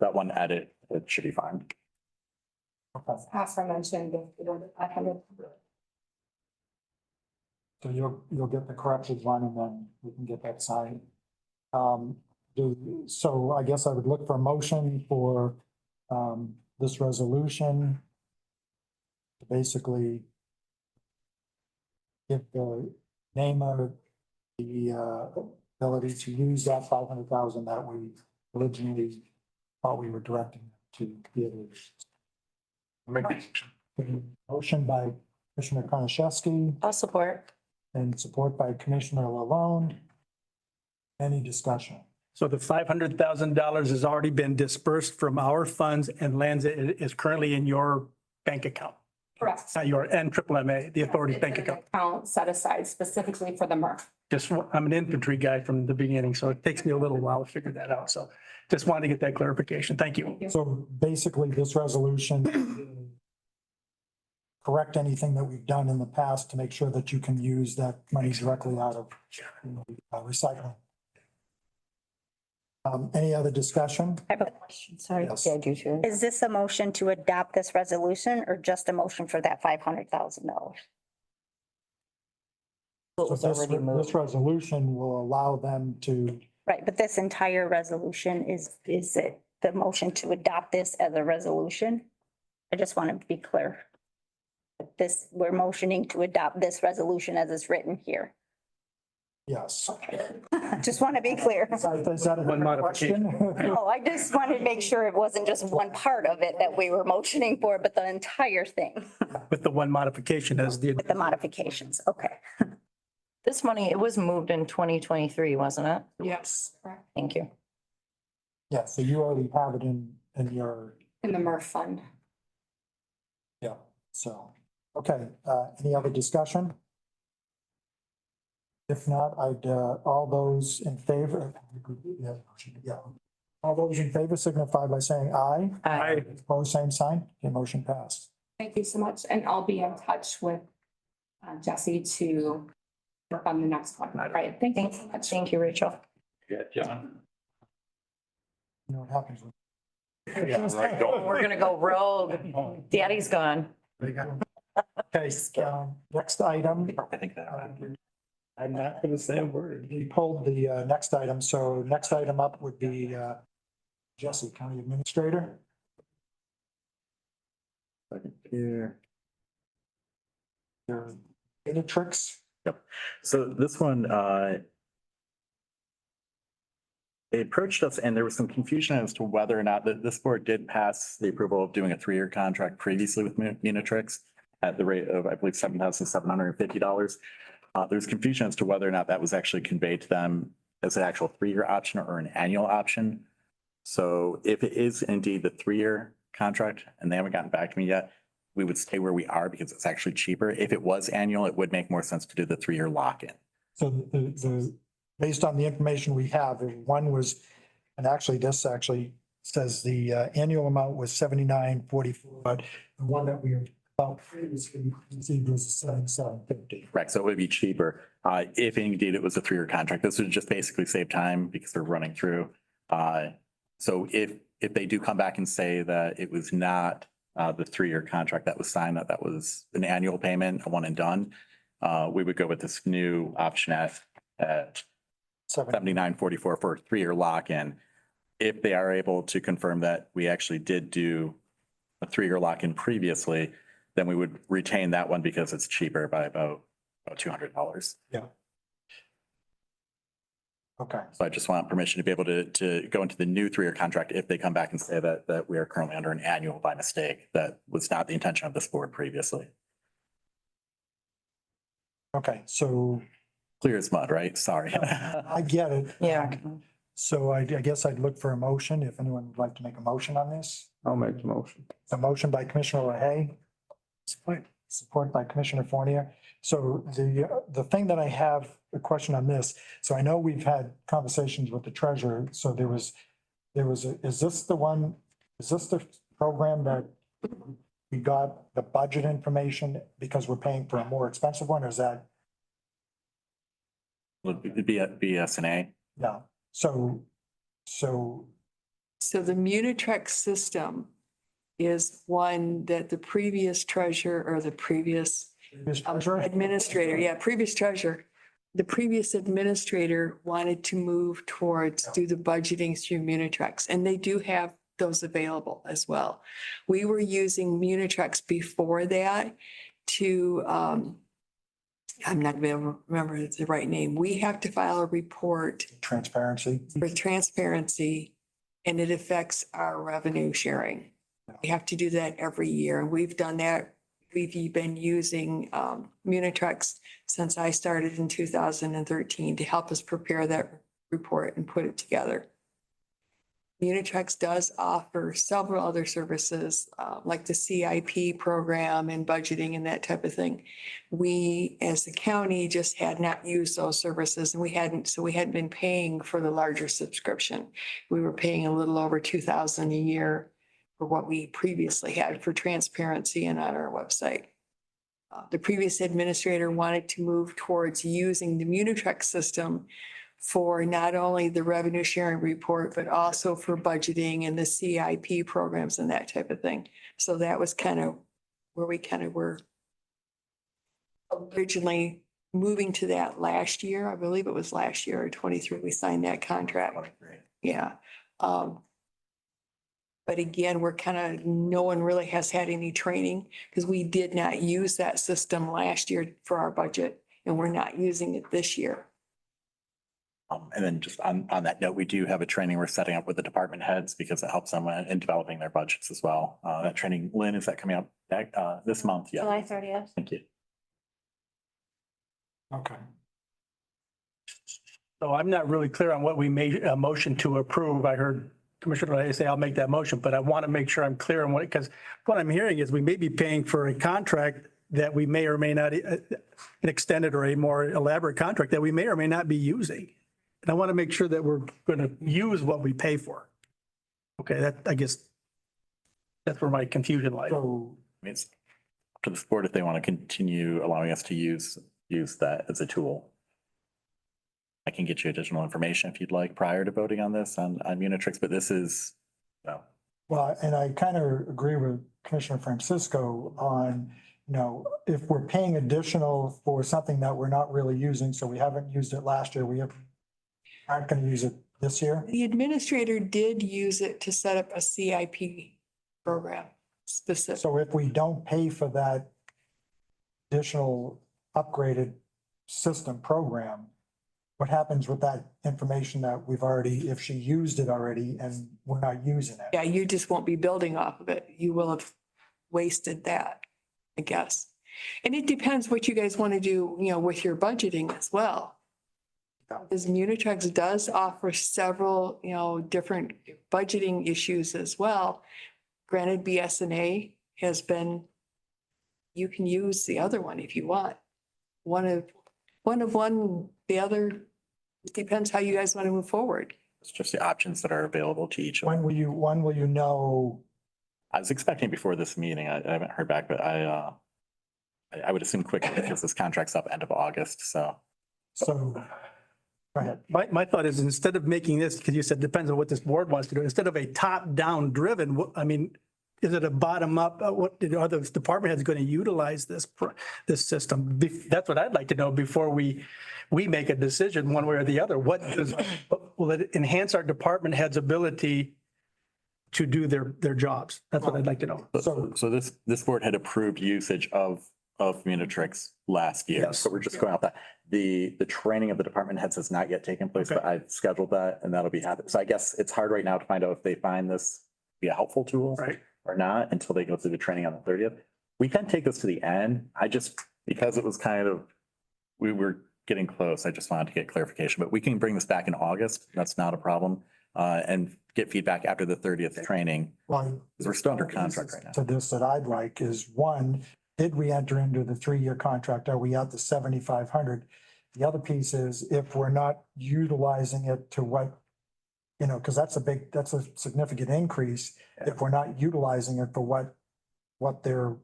That one edit, it should be fine. Aforementioned, I have it. So you'll get the corrected one and then we can get that signed. So I guess I would look for a motion for this resolution. To basically give the name of the ability to use that 500,000 that we originally thought we were directing to be able to. Motion by Commissioner Konashevsky I'll support. and support by Commissioner Lalone. Any discussion? So the $500,000 has already been dispersed from our funds and lands is currently in your bank account, Correct. not your NMMA, the authority bank It's an account. Account set aside specifically for the MRF. I'm an infantry guy from the beginning, so it takes me a little while to figure that out. So just wanted to get that clarification. Thank you. So basically, this resolution correct anything that we've done in the past to make sure that you can use that money directly out of recycling. Any other discussion? I have a question, sorry. Yes. Yeah, I do too. Is this a motion to adopt this resolution or just a motion for that $500,000? What So was already this moved. resolution will allow them to, Right, but this entire resolution is it the motion to adopt this as a resolution? I just want to be clear. This, we're motioning to adopt this resolution as it's written here. yes. Just want to be clear. Is that One a modification. question? No, I just wanted to make sure it wasn't just one part of it that we were motioning for, but the entire thing With the one modification as the, with the modifications. Okay. This money, it was moved in 2023, wasn't it? Yes. Thank you. Yeah, so you already have it in your, In the MRF fund. yeah, so, okay, any other discussion? If not, all those in favor? Yeah. All those in favor signify by saying aye. Aye. Opposed, same sign. Okay, motion passed. Thank you so much, and I'll be in touch with Jesse to work on the next one. All right, thank you so much. Thank you, Rachel. Yeah, John. You know what happens when. We're gonna go rogue. Daddy's gone. Okay, next item. I think that. I'm not going to say a word. We pulled the next item, so next item up would be Jesse, County Administrator. Here. Unitrix. So this one, they approached us and there was some confusion as to whether or not this board did pass the approval of doing a 3-year contract previously with Unitrix at the rate of, I believe, $7,750. There's confusion as to whether or not that was actually conveyed to them as an actual 3-year option or an annual option. So if it is indeed the 3-year contract and they haven't gotten back to me yet, we would stay where we are because it's actually cheaper. If it was annual, it would make more sense to do the 3-year lock-in. So based on the information we have, one was, and actually this actually says the annual amount was 79.44, but the one that we about previously received was 77.50. Right, so it would be cheaper if indeed it was a 3-year contract. This would just basically save time because they're running through. So if they do come back and say that it was not the 3-year contract that was signed, that was an annual payment, a one and done, we would go with this new option at $79.44 for a 3-year lock-in. If they are able to confirm that we actually did do a 3-year lock-in previously, then we would retain that one because it's cheaper by about $200. Yeah. Okay. So I just want permission to be able to go into the new 3-year contract if they come back and say that we are currently under an annual by mistake. That was not the intention of this board previously. Okay, so Clear as mud, right? Sorry. I get it. Yeah. So I guess I'd look for a motion, if anyone would like to make a motion on this. I'll make the motion. A motion by Commissioner LaHaye. Support by Commissioner Fournier. So the thing that I have a question on this, so I know we've had conversations with the treasurer, so is this the program that we got the budget information because we're paying for a more expensive one, or is that? Would be a BSNA. Yeah, so So the Munitrex system is one that the previous treasurer or the previous administrator, the previous administrator wanted to move towards do the budgeting through Munitrex, and they do have those available as well. We were using Munitrex before that to, I'm not gonna be able to remember the right name. We have to file a report transparency. for transparency, and it affects our revenue sharing. We have to do that every year, and we've done that. We've been using Munitrex since I started in 2013 to help us prepare that report and put it together. Unitrex does offer several other services, like the CIP program and budgeting and that type of thing. We, as the county, just had not used those services and we hadn't been paying for the larger subscription. We were paying a little over 2,000 a year for what we previously had for transparency and on our website. The previous administrator wanted to move towards using the Munitrex system for not only the revenue sharing report, but also for budgeting and the CIP programs and that type of thing. So that was kind of where we kind of were originally moving to that last year. I believe it was last year or 23, we signed that contract. Yeah. But again, we're kind of, no one really has had any training because we did not use that system last year for our budget and we're not using it this year. And then just on that note, we do have a training we're setting up with the department heads because it helps them in developing their budgets as well. That training, Lynn, is that coming up this month? Yeah. July 30th. Thank you. Okay. So I'm not really clear on what we made a motion to approve. I heard Commissioner Lay say I'll make that motion, but I want to make sure I'm clear on what, because what I'm hearing is we may be paying for a contract that we may or may not, an extended or a more elaborate contract that we may or may not be using. And I want to make sure that we're going to use what we pay for. Okay, that, I guess, that's where my confusion lies. So, I mean, it's up to the board if they want to continue allowing us to use that as a tool. I can get you additional information if you'd like prior to voting on this on Unitrix, but this is, no. well, and I kind of agree with Commissioner Francisco on, you know, if we're paying additional for something that we're not really using, so we haven't used it last year, aren't going to use it this year. The administrator did use it to set up a CIP program specific. So if we don't pay for that additional upgraded system program, what happens with that information that we've already, if she used it already and we're not using it? Yeah, you just won't be building off of it. You will have wasted that, I guess. And it depends what you guys want to do, you know, with your budgeting as well. Because Munitrex does offer several, you know, different budgeting issues as well. Granted, BSNA has been, you can use the other one if you want. One, the other, it depends how you guys want to move forward. It's just the options that are available to each. When will you know? I was expecting before this meeting. I haven't heard back, but I would assume quickly because this contract's up end of August, so. So, go ahead. My thought is instead of making this, because you said depends on what this board wants to do, instead of a top-down driven, I mean, is it a bottom-up? What are those department heads going to utilize this system? That's what I'd like to know before we make a decision one way or the other. Will it enhance our department heads' ability to do their jobs? That's what I'd like to know. So this board had approved usage of Unitrix last year. Yes. So we're just going off that. The training of the department heads has not yet taken place, Okay. but I've scheduled that and that'll be happening. So I guess it's hard right now to find out if they find this be a helpful tool Right. or not until they go through the training on the 30th. We can take this to the end. Because it was kind of, we were getting close. I just wanted to get clarification, but we can bring this back in August. That's not a problem. And get feedback after the 30th training. Well, We're still under contract right now. to this that I'd like is, one, did we enter into the 3-year contract? Are we at the 7,500? The other piece is if we're not utilizing it to what, you know, because that's a significant increase. If we're not utilizing it for what they're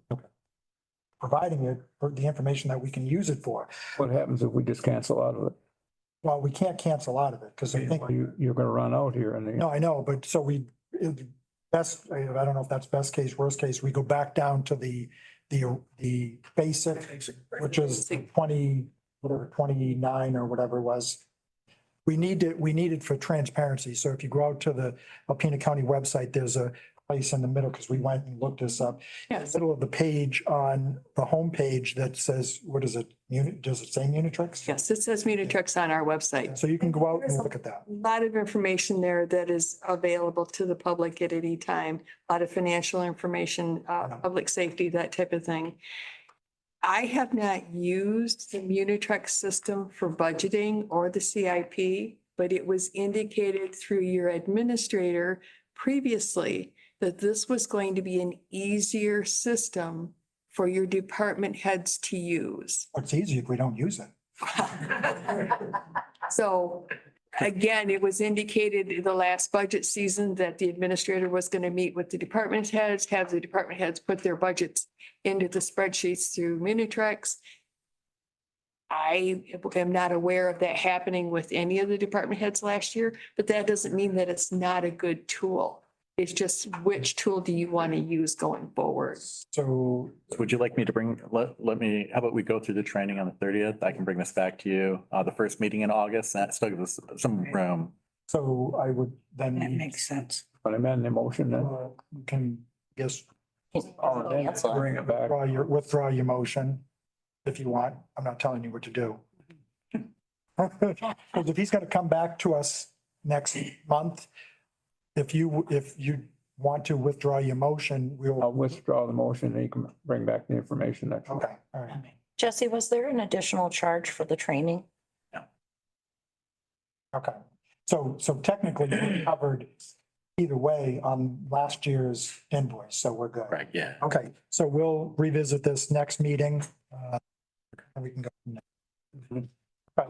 providing it, for the information that we can use it for. What happens if we just cancel out of it? Well, we can't cancel out of it because I think, You're gonna run out here in the. no, I know, but so best, I don't know if that's best case, worst case, we go back down to the basic, which is 20, whatever, 29 or whatever it was. We need it for transparency. So if you go out to the Alpena County website, there's a place in the middle, because we went and looked this up. Yes. Middle of the page on the homepage that says, what is it? Does it say Unitrix? Yes, it says Munitrex on our website. So you can go out and look at that. A lot of information there that is available to the public at any time, a lot of financial information, public safety, that type of thing. I have not used the Munitrex system for budgeting or the CIP, but it was indicated through your administrator previously that this was going to be an easier system for your department heads to use. It's easy if we don't use it. So again, it was indicated in the last budget season that the administrator was going to meet with the department heads, have the department heads put their budgets into the spreadsheets through Minitrex. I am not aware of that happening with any of the department heads last year, but that doesn't mean that it's not a good tool. It's just which tool do you want to use going forward? So Would you like me to let me, how about we go through the training on the 30th? I can bring this back to you, the first meeting in August. That still gives us some room. So I would then. That makes sense. But I amend the motion then. You can, guess, Oh, then bring it back. withdraw your motion if you want. I'm not telling you what to do. Because if he's gonna come back to us next month, if you want to withdraw your motion, I'll we'll, withdraw the motion and you can bring back the information next. week. okay, all right. Jesse, was there an additional charge for the training? Okay, so technically we covered either way on last year's invoice, so we're good. Right, yeah. Okay, so we'll revisit this next meeting. And we can go from there. Right.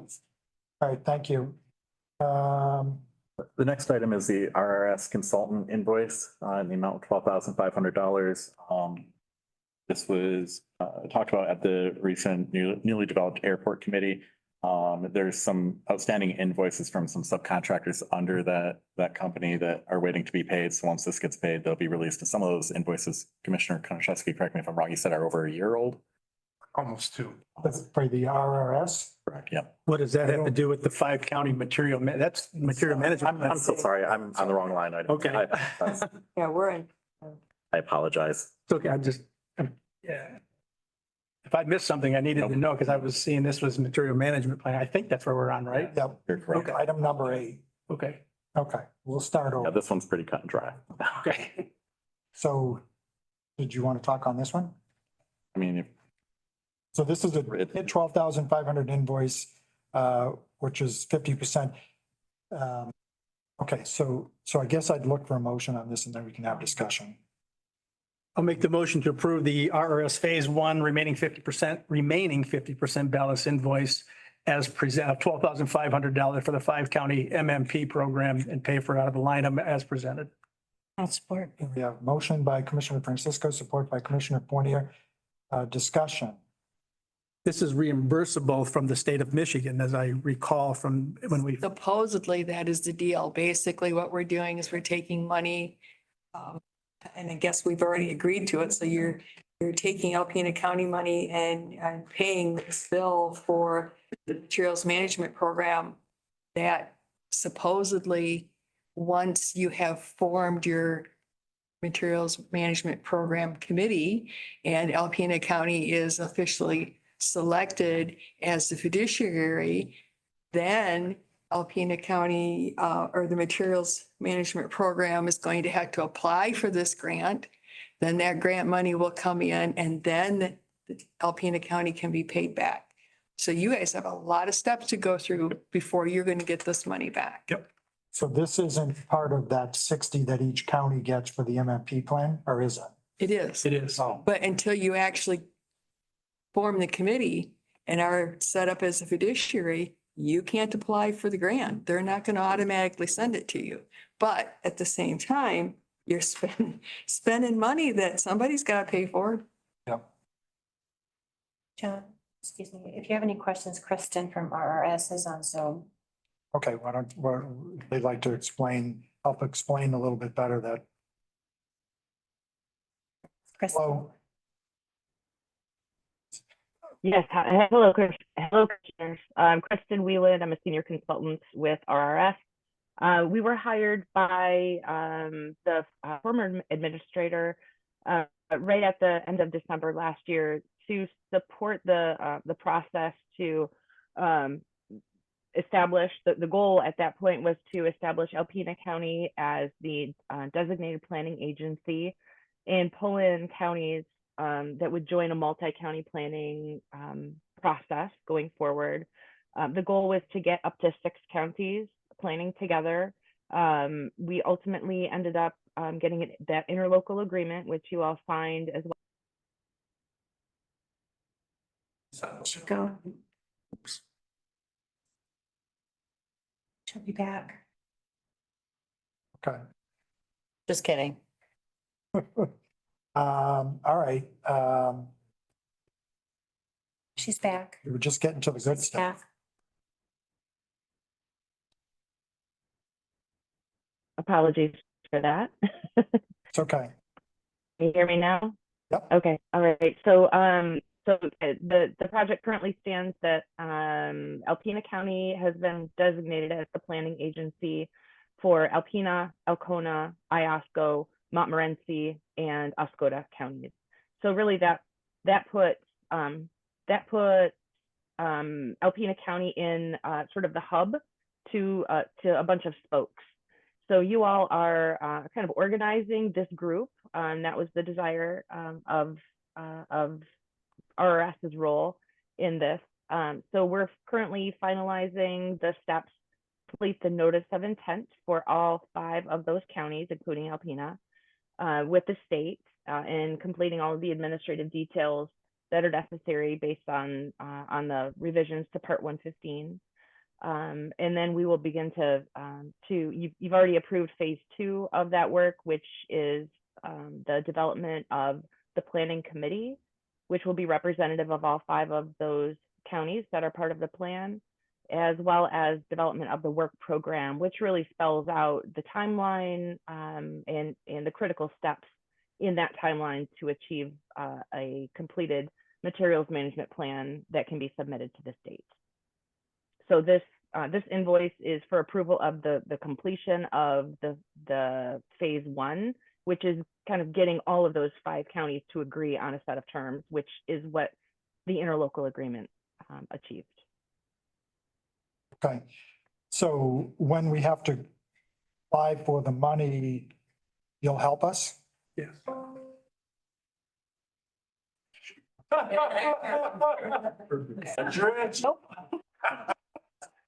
All right, thank you. The next item is the RRS consultant invoice in the amount of $12,500. This was talked about at the recent newly developed airport committee. There's some outstanding invoices from some subcontractors under that company that are waiting to be paid. So once this gets paid, they'll be released. And some of those invoices, Commissioner Konachevsky, correct me if I'm wrong, you said are over a year old? Almost two. That's for the RRS. Correct, yep. What does that have to do with the 5 county material? That's material management. I'm so sorry. I'm on the wrong line item. Okay. Yeah, we're in. I apologize. It's okay, yeah. If I missed something, I needed to know because I was seeing this was material management plan. I think that's where we're on, right? Yep. You're correct. Okay, item number 8. Okay, Okay, we'll start Yeah, over. this one's pretty cut and dry. okay. So did you want to talk on this one? I mean, if So this is a 12,500 invoice, which is 50%. Okay, so I guess I'd look for a motion on this and then we can have discussion. I'll make the motion to approve the RRS Phase 1 remaining 50% balance invoice as present, $12,500 for the 5 county MMP program and pay for it out of the line item as presented. I'll support. We have motion by Commissioner Francisco, support by Commissioner Fournier. Discussion. This is reimbursable from the state of Michigan, as I recall from when we, Supposedly, that is the deal. Basically, what we're doing is we're taking money. And I guess we've already agreed to it. So you're taking Alpena County money and paying this bill for the materials management program that supposedly, once you have formed your materials management program committee and Alpena County is officially selected as the fiduciary, then Alpena County or the materials management program is going to have to apply for this grant. Then that grant money will come in and then the Alpena County can be paid back. So you guys have a lot of steps to go through before you're going to get this money back. Yep. So this isn't part of that 60 that each county gets for the MMP plan, or is it? It is. it is. Oh, But until you actually form the committee and are set up as a fiduciary, you can't apply for the grant. They're not going to automatically send it to you. But at the same time, you're spending money that somebody's got to pay for. John, excuse me, if you have any questions, Kristen from RRS is on Zoom. okay, they'd like to help explain a little bit better that. Kristen. Hello. Yes, hello, hello, commissioners. I'm Kristen Wheelan. I'm a senior consultant with RRS. We were hired by the former administrator right at the end of December last year to support the process to establish, the goal at that point was to establish Alpena County as the designated planning agency and pull in counties that would join a multi-county planning process going forward. The goal was to get up to 6 counties planning together. We ultimately ended up getting that interlocal agreement, which you all signed as well. Go. She'll be back. Okay. Just kidding. All right, She's back. we were just getting to the good stuff. Back. Apologies for that. It's okay. Can you hear me now? Yep. Okay, all right. So, the project currently stands that, Alpena County has been designated as the planning agency for Alpena, Alcona, Iosco, Montmorency, and Oscoda counties. So really that put Alpena County in, sort of the hub to a bunch of spokes. So you all are kind of organizing this group. That was the desire of RRS's role in this. So we're currently finalizing the steps to complete the notice of intent for all 5 of those counties, including Alpena, with the state, and completing all of the administrative details that are necessary based on the revisions to Part 115. And then we will begin you've already approved phase 2 of that work, which is the development of the planning committee, which will be representative of all 5 of those counties that are part of the plan, as well as development of the work program, which really spells out the timeline and the critical steps in that timeline to achieve a completed materials management plan that can be submitted to the state. So this invoice is for approval of the completion of the phase 1, which is kind of getting all of those 5 counties to agree on a set of terms, which is what the interlocal agreement achieved. Okay, so when we have to apply for the money, you'll help us? Yes.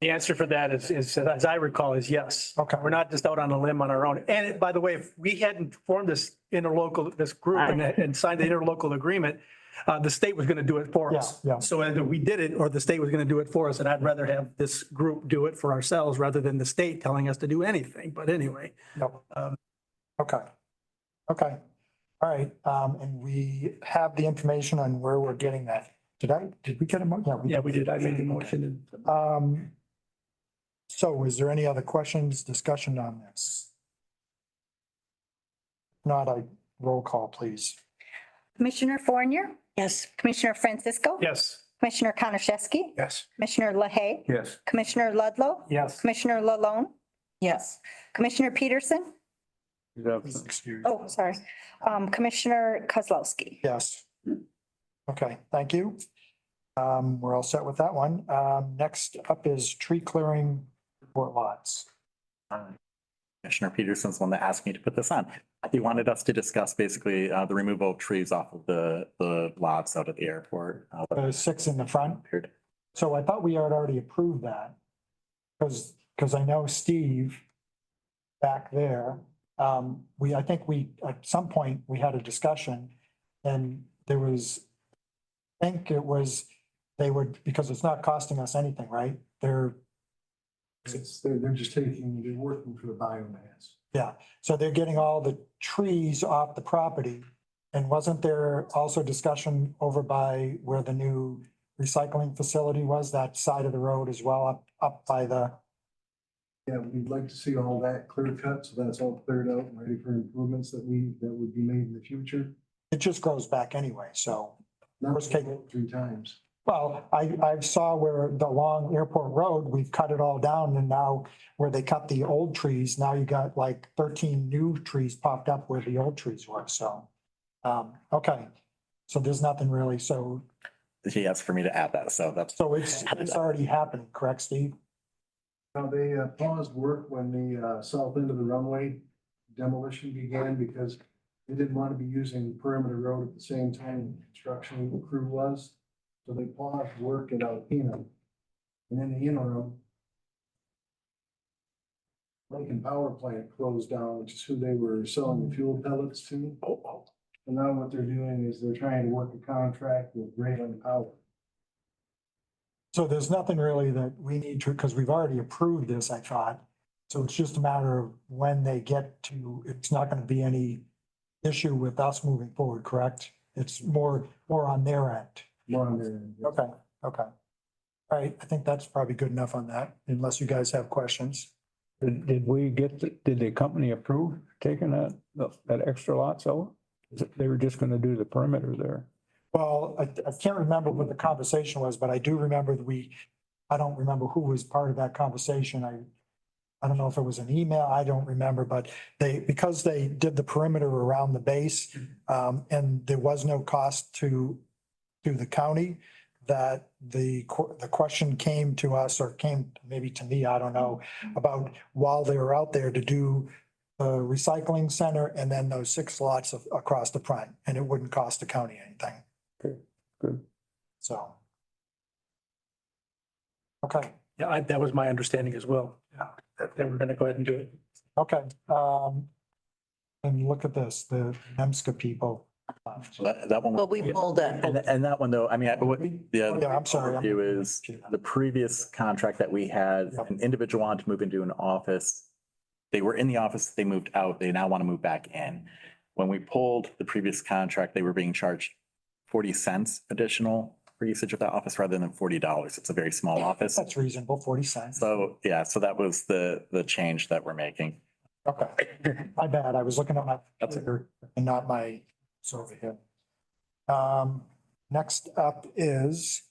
The answer for that is, as I recall, is yes. Okay. We're not just out on a limb on our own. And by the way, if we hadn't formed this group and signed the interlocal agreement, the state was going to do it for us. Yeah, yeah. So either we did it or the state was going to do it for us. And I'd rather have this group do it for ourselves rather than the state telling us to do anything. But anyway. Yep. Okay. Okay. All right. And we have the information on where we're getting that. Did we get a? Yeah, we did. I made the motion. So is there any other questions, discussion on this? Not a roll call, please. Commissioner Fournier, Yes. Commissioner Francisco. Yes. Commissioner Konashevsky. Yes. Commissioner LaHaye. Yes. Commissioner Ludlow. Yes. Commissioner Lalone. Yes. Commissioner Peterson. Oh, sorry. Commissioner Kozlowski. Yes. Okay, thank you. We're all set with that one. Next up is tree clearing report lots. Commissioner Peterson's the one that asked me to put this on. He wanted us to discuss basically the removal of trees off of the lots out at the airport. 6 in the front. So I thought we had already approved that. Because I know Steve back there, I think at some point, we had a discussion and there was, I think it was, because it's not costing us anything, right? They're just taking, they're working for the biomass. Yeah, so they're getting all the trees off the property. And wasn't there also discussion over by where the new recycling facility was, that side of the road as well, up by the? Yeah, we'd like to see all that clear cut, so that's all cleared out and ready for improvements that would be made in the future. It just grows back anyway, so. Not Worst case- 3 times. Well, I saw where the long airport road, we've cut it all down and now where they cut the old trees, now you got like 13 new trees popped up where the old trees were, so. Okay, so there's nothing really, so He asked for me to add that, so that's. So it's already happening, correct, Steve? Now, they paused work when the south end of the runway demolition began because they didn't want to be using perimeter road at the same time the construction crew was. So they paused work at Alpena. And in the interim, Lincoln Power Plant closed down, which is who they were selling the fuel pellets to. And now what they're doing is they're trying to work a contract with Grayland Power. So there's nothing really that we need to, because we've already approved this, I thought. So it's just a matter of when they get to, it's not gonna be any issue with us moving forward, correct? It's more on their end. More on their end. Okay, okay. All right, I think that's probably good enough on that, unless you guys have questions. Did we get, did the company approve taking that extra lots out? They were just gonna do the perimeter there. Well, I can't remember what the conversation was, but I do remember that I don't remember who was part of that conversation. I don't know if it was an email, I don't remember, but because they did the perimeter around the base, and there was no cost to the county, that the question came to us, or came maybe to me, I don't know, about while they were out there to do the recycling center and then those 6 lots across the front, and it wouldn't cost the county anything. Okay, good. So. Okay, Yeah, that was my understanding as well. Yeah, that they were gonna go ahead and do it. okay. And look at this, the NEMSCA people. So that one. Well, we pulled it. And that one though, I mean, Yeah, I'm sorry. View is the previous contract that we had, an individual wanted to move into an office. They were in the office, they moved out, they now want to move back in. When we pulled the previous contract, they were being charged 40 cents additional for usage of that office rather than $40. It's a very small office. That's reasonable, 40 cents. So, yeah, so that was the change that we're making. Okay, my bad, I was looking at my That's computer and not my, it's over here. Next up is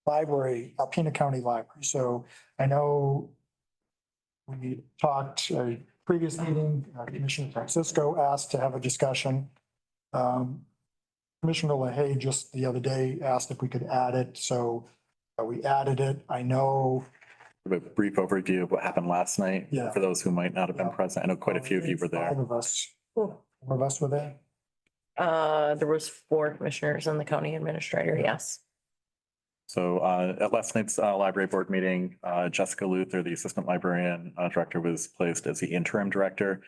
library, Alpena County Library. So I know we talked, previous meeting, Commissioner Francisco asked to have a discussion. Commissioner LaHaye just the other day asked if we could add it, so we added it. I know. A brief overview of what happened last night. Yeah. For those who might not have been present. I know quite a few of you were there. 5 of us, 4 of us were there. There was 4 commissioners and the county administrator, yes. So at last night's library board meeting, Jessica Luther, the assistant librarian director, was placed as the interim director.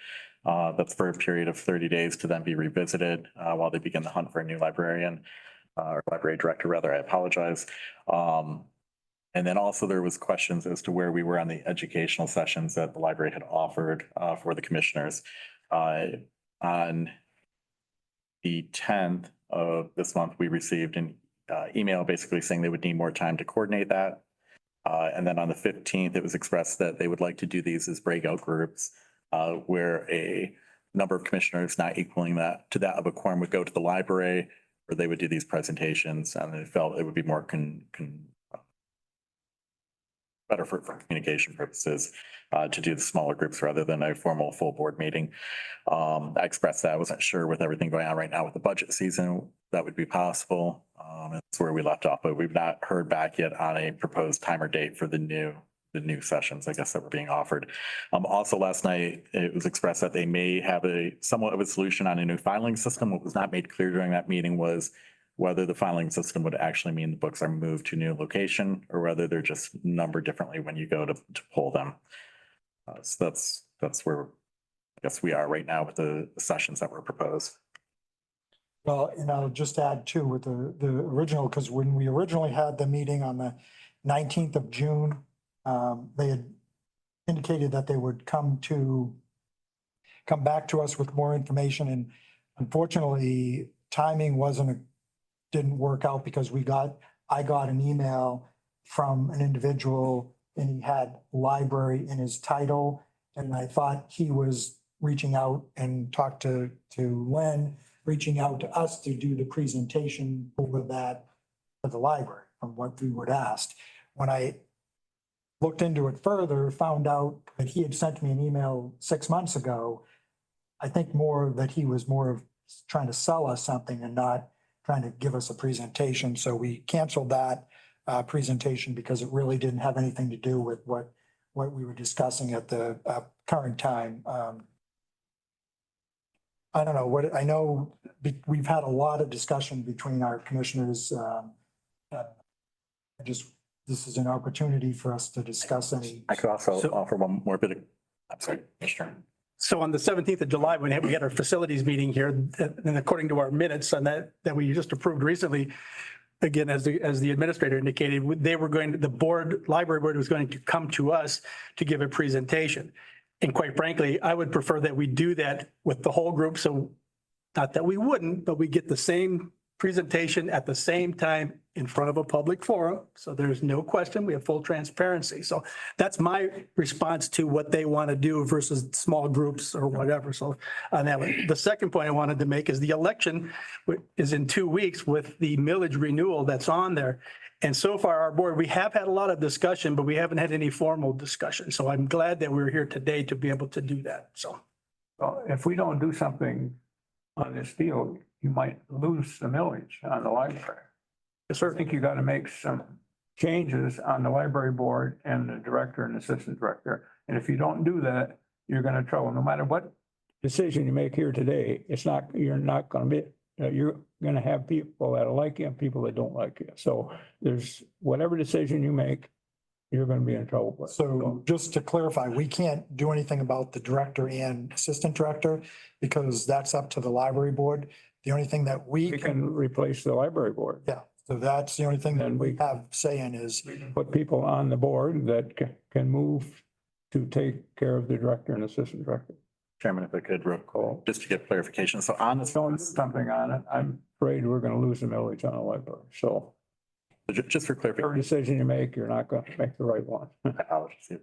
That's for a period of 30 days to then be revisited while they begin the hunt for a new librarian, or library director, rather, I apologize. And then also there was questions as to where we were on the educational sessions that the library had offered for the commissioners. On the 10th of this month, we received an email basically saying they would need more time to coordinate that. And then on the 15th, it was expressed that they would like to do these as breakout groups where a number of commissioners not equaling that to that of a quorum would go to the library, where they would do these presentations, and they felt it would be more better for communication purposes to do the smaller groups rather than a formal full board meeting. I expressed that I wasn't sure with everything going on right now with the budget season, that would be possible. That's where we left off, but we've not heard back yet on a proposed time or date for the new sessions, I guess, that were being offered. Also last night, it was expressed that they may have somewhat of a solution on a new filing system. What was not made clear during that meeting was whether the filing system would actually mean the books are moved to a new location or whether they're just numbered differently when you go to pull them. So that's where I guess we are right now with the sessions that were proposed. Well, and I'll just add too with the original, because when we originally had the meeting on the 19th of June, they had indicated that they would come back to us with more information, and unfortunately, timing didn't work out because I got an email from an individual and he had library in his title, and I thought he was reaching out and talked to Len, reaching out to us to do the presentation over that for the library from what we were asked. When I looked into it further, found out that he had sent me an email 6 months ago. I think more that he was more of trying to sell us something and not trying to give us a presentation. So we canceled that presentation because it really didn't have anything to do with what we were discussing at the current time. I don't know I know we've had a lot of discussion between our commissioners. I just this is an opportunity for us to discuss any. I could also So- offer one more bit of, I'm sorry, Commissioner. So on the 17th of July, we had our facilities meeting here, and according to our minutes on that we just approved recently, again, as the administrator indicated, they were going, library board was going to come to us to give a presentation. And quite frankly, I would prefer that we do that with the whole group. So not that we wouldn't, but we get the same presentation at the same time in front of a public forum. So there's no question, we have full transparency. So that's my response to what they want to do versus small groups or whatever. So on that one, the second point I wanted to make is the election is in 2 weeks with the millage renewal that's on there. And so far, our board, we have had a lot of discussion, but we haven't had any formal discussion. So I'm glad that we're here today to be able to do that. So. Well, if we don't do something on this deal, you might lose the millage on the library. Yes, I think you got to make some changes on the library board and the director and assistant director. And if you don't do that, you're going to trouble, no matter what decision you make here today, you're not going to be, you're going to have people that like you and people that don't like you. So there's whatever decision you make, you're going to be in trouble with. So just to clarify, we can't do anything about the director and assistant director because that's up to the library board. The only thing that We can replace the library board. yeah, so that's the only thing that Then we we- have saying is, Put people on the board that can move to take care of the director and assistant director. Chairman, if I could, real quick, just to get clarification. So on this, Don't do something on it. I'm afraid we're going to lose the millage on the library. So just for whatever clarification, decision you make, you're not going to make the right one. I apologize.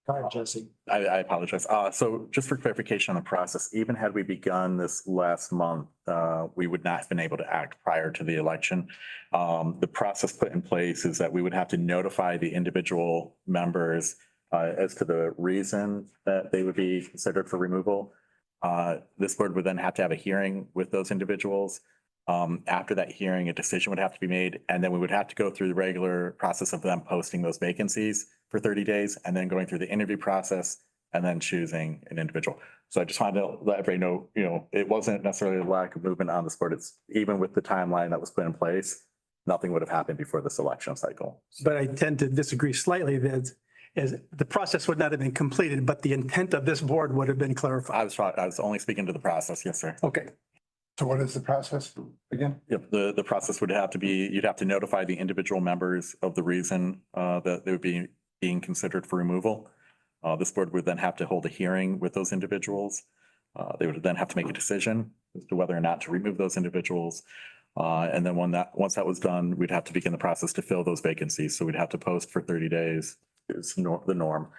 go ahead, Jesse. I apologize. So just for clarification on the process, even had we begun this last month, we would not have been able to act prior to the election. The process put in place is that we would have to notify the individual members as to the reason that they would be considered for removal. This board would then have to have a hearing with those individuals. After that hearing, a decision would have to be made, and then we would have to go through the regular process of them posting those vacancies for 30 days and then going through the interview process and then choosing an individual. So I just wanted to let everybody know, it wasn't necessarily a lack of movement on this board. It's even with the timeline that was put in place, nothing would have happened before this election cycle. But I tend to disagree slightly that is the process would not have been completed, but the intent of this board would have been clarified. I was only speaking to the process. Yes, sir. Okay. So what is the process again? Yep, the process would have to be, you'd have to notify the individual members of the reason that they would be being considered for removal. This board would then have to hold a hearing with those individuals. They would then have to make a decision as to whether or not to remove those individuals. And then once that was done, we'd have to begin the process to fill those vacancies. So we'd have to post for 30 days is the norm.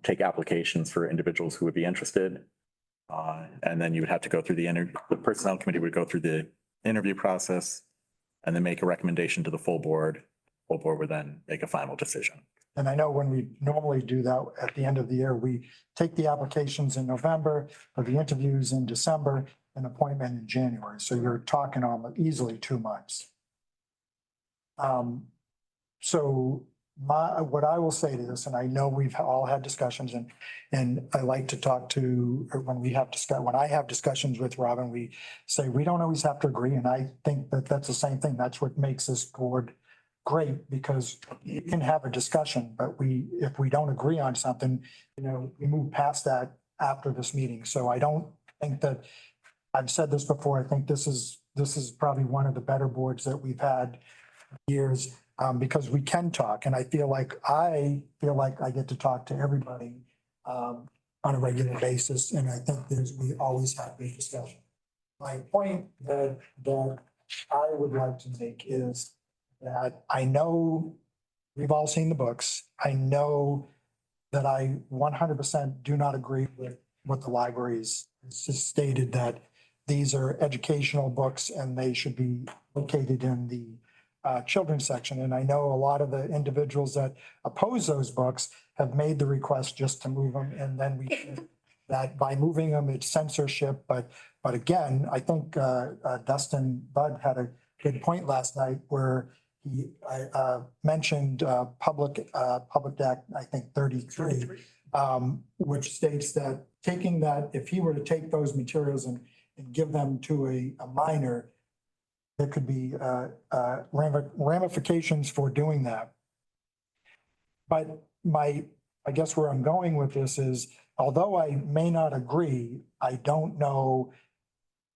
Take applications for individuals who would be interested. And then you would have to go through the personnel committee would go through the interview process and then make a recommendation to the full board. Full board would then make a final decision. And I know when we normally do that at the end of the year, we take the applications in November, for the interviews in December, and appointment in January. So you're talking almost easily 2 months. So what I will say to this, and I know we've all had discussions and I like to talk to, or when I have discussions with Robin, we say, we don't always have to agree. And I think that that's the same thing. That's what makes this board great, because you can have a discussion, but if we don't agree on something, we move past that after this meeting. So I don't think that, I've said this before, I think this is probably one of the better boards that we've had years, because we can talk. And I feel like I get to talk to everybody on a regular basis. And I think we always have good discussion. My point that I would like to make is that I know we've all seen the books. I know that I 100% do not agree with what the libraries stated, that these are educational books and they should be located in the children's section. And I know a lot of the individuals that oppose those books have made the request just to move them. And then that by moving them, it's censorship. But again, I think Dustin Budd had a good point last night where he mentioned Public Act, I think 33, which states that if he were to take those materials and give them to a minor, there could be ramifications for doing that. But I guess where I'm going with this is, although I may not agree, I don't know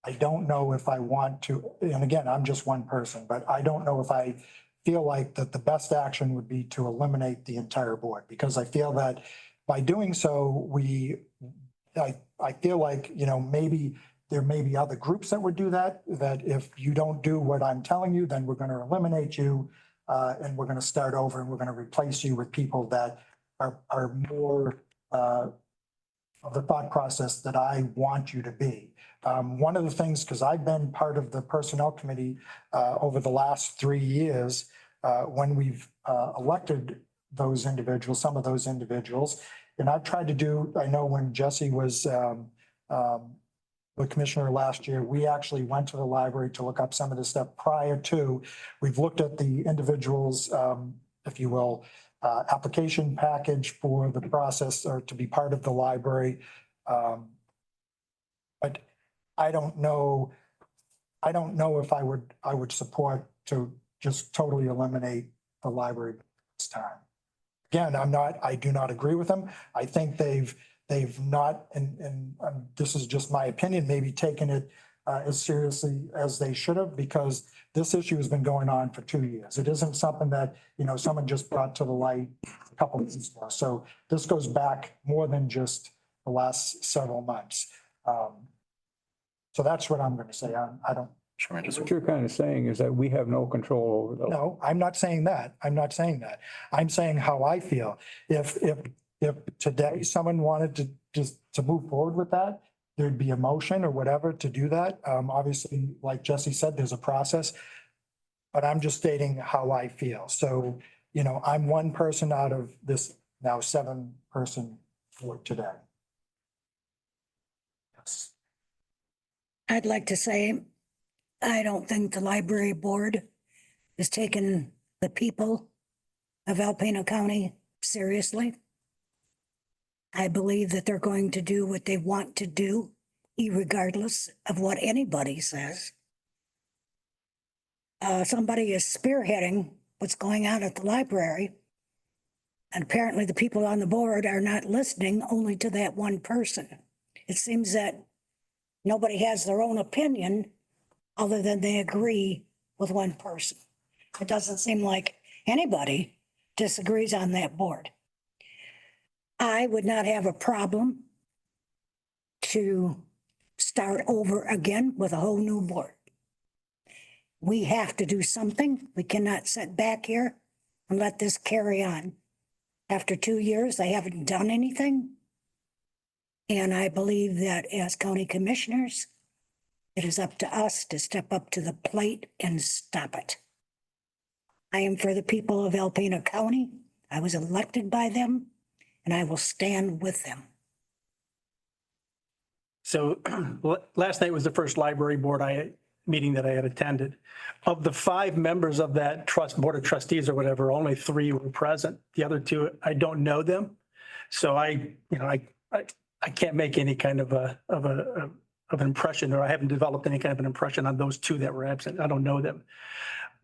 if I want to, and again, I'm just one person, but I don't know if I feel like that the best action would be to eliminate the entire board, because I feel that by doing so, I feel like, maybe there may be other groups that would do that if you don't do what I'm telling you, then we're going to eliminate you, and we're going to start over and we're going to replace you with people that are more of the thought process that I want you to be. One of the things, because I've been part of the personnel committee over the last 3 years, when we've elected those individuals, some of those individuals, and I've tried to do, I know when Jesse was the commissioner last year, we actually went to the library to look up some of the stuff prior to. We've looked at the individuals, if you will, application package for the process or to be part of the library. But I don't know if I would support to just totally eliminate the library this time. Again, I do not agree with them. I think they've not, and this is just my opinion, maybe taken it as seriously as they should have, because this issue has been going on for 2 years. It isn't something that, someone just brought to the light a couple of weeks ago. So this goes back more than just the last several months. So that's what I'm going to say. I don't. What you're kind of saying is that we have no control over those. No, I'm not saying that. I'm saying how I feel. If today someone wanted to move forward with that, there'd be a motion or whatever to do that. Obviously, like Jesse said, there's a process, but I'm just stating how I feel. So, I'm one person out of this now 7-person board today. Yes. I'd like to say, I don't think the library board is taking the people of Alpena County seriously. I believe that they're going to do what they want to do, irregardless of what anybody says. Somebody is spearheading what's going on at the library. And apparently the people on the board are not listening only to that one person. It seems that nobody has their own opinion other than they agree with one person. It doesn't seem like anybody disagrees on that board. I would not have a problem to start over again with a whole new board. We have to do something. We cannot sit back here and let this carry on. After 2 years, they haven't done anything. And I believe that as county commissioners, it is up to us to step up to the plate and stop it. I am for the people of Alpena County. I was elected by them, and I will stand with them. So last night was the first library board meeting that I had attended. Of the 5 members of that board of trustees or whatever, only 3 were present. The other 2, I don't know them. So I can't make any kind of an impression, or I haven't developed any kind of an impression on those 2 that were absent. I don't know them.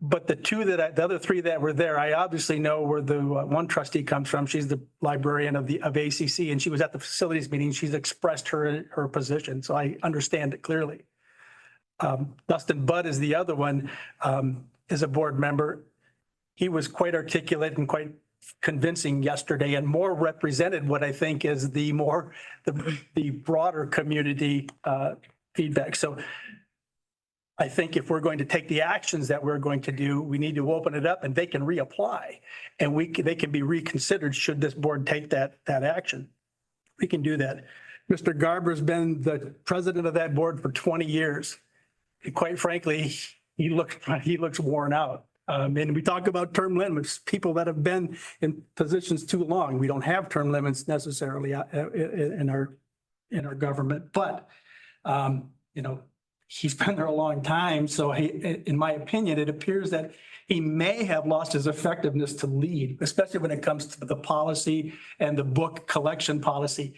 But the other 3 that were there, I obviously know where the one trustee comes from. She's the librarian of ACC, and she was at the facilities meeting. She's expressed her position, so I understand it clearly. Dustin Budd is the other one, is a board member. He was quite articulate and quite convincing yesterday, and more represented what I think is the broader community feedback. So I think if we're going to take the actions that we're going to do, we need to open it up and they can reapply, and they can be reconsidered should this board take that action. We can do that. Mr. Garber's been the president of that board for 20 years. And quite frankly, he looks worn out. And we talk about term limits, people that have been in positions too long. We don't have term limits necessarily in our government, but he's been there a long time. So in my opinion, it appears that he may have lost his effectiveness to lead, especially when it comes to the policy and the book collection policy.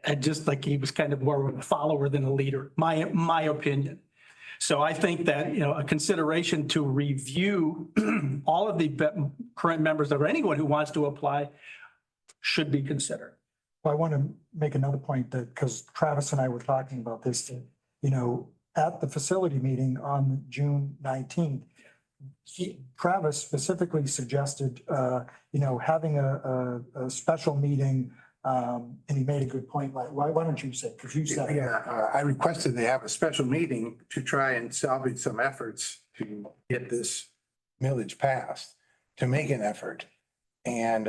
And just like he was kind of more of a follower than a leader, my opinion. So I think that, a consideration to review all of the current members or anyone who wants to apply should be considered. I want to make another point that, because Travis and I were talking about this, that, at the facility meeting on June 19th, Travis specifically suggested, having a special meeting. And he made a good point. Like, why don't you say, because you said. Yeah, I requested they have a special meeting to try and salvage some efforts to get this millage passed, to make an effort. And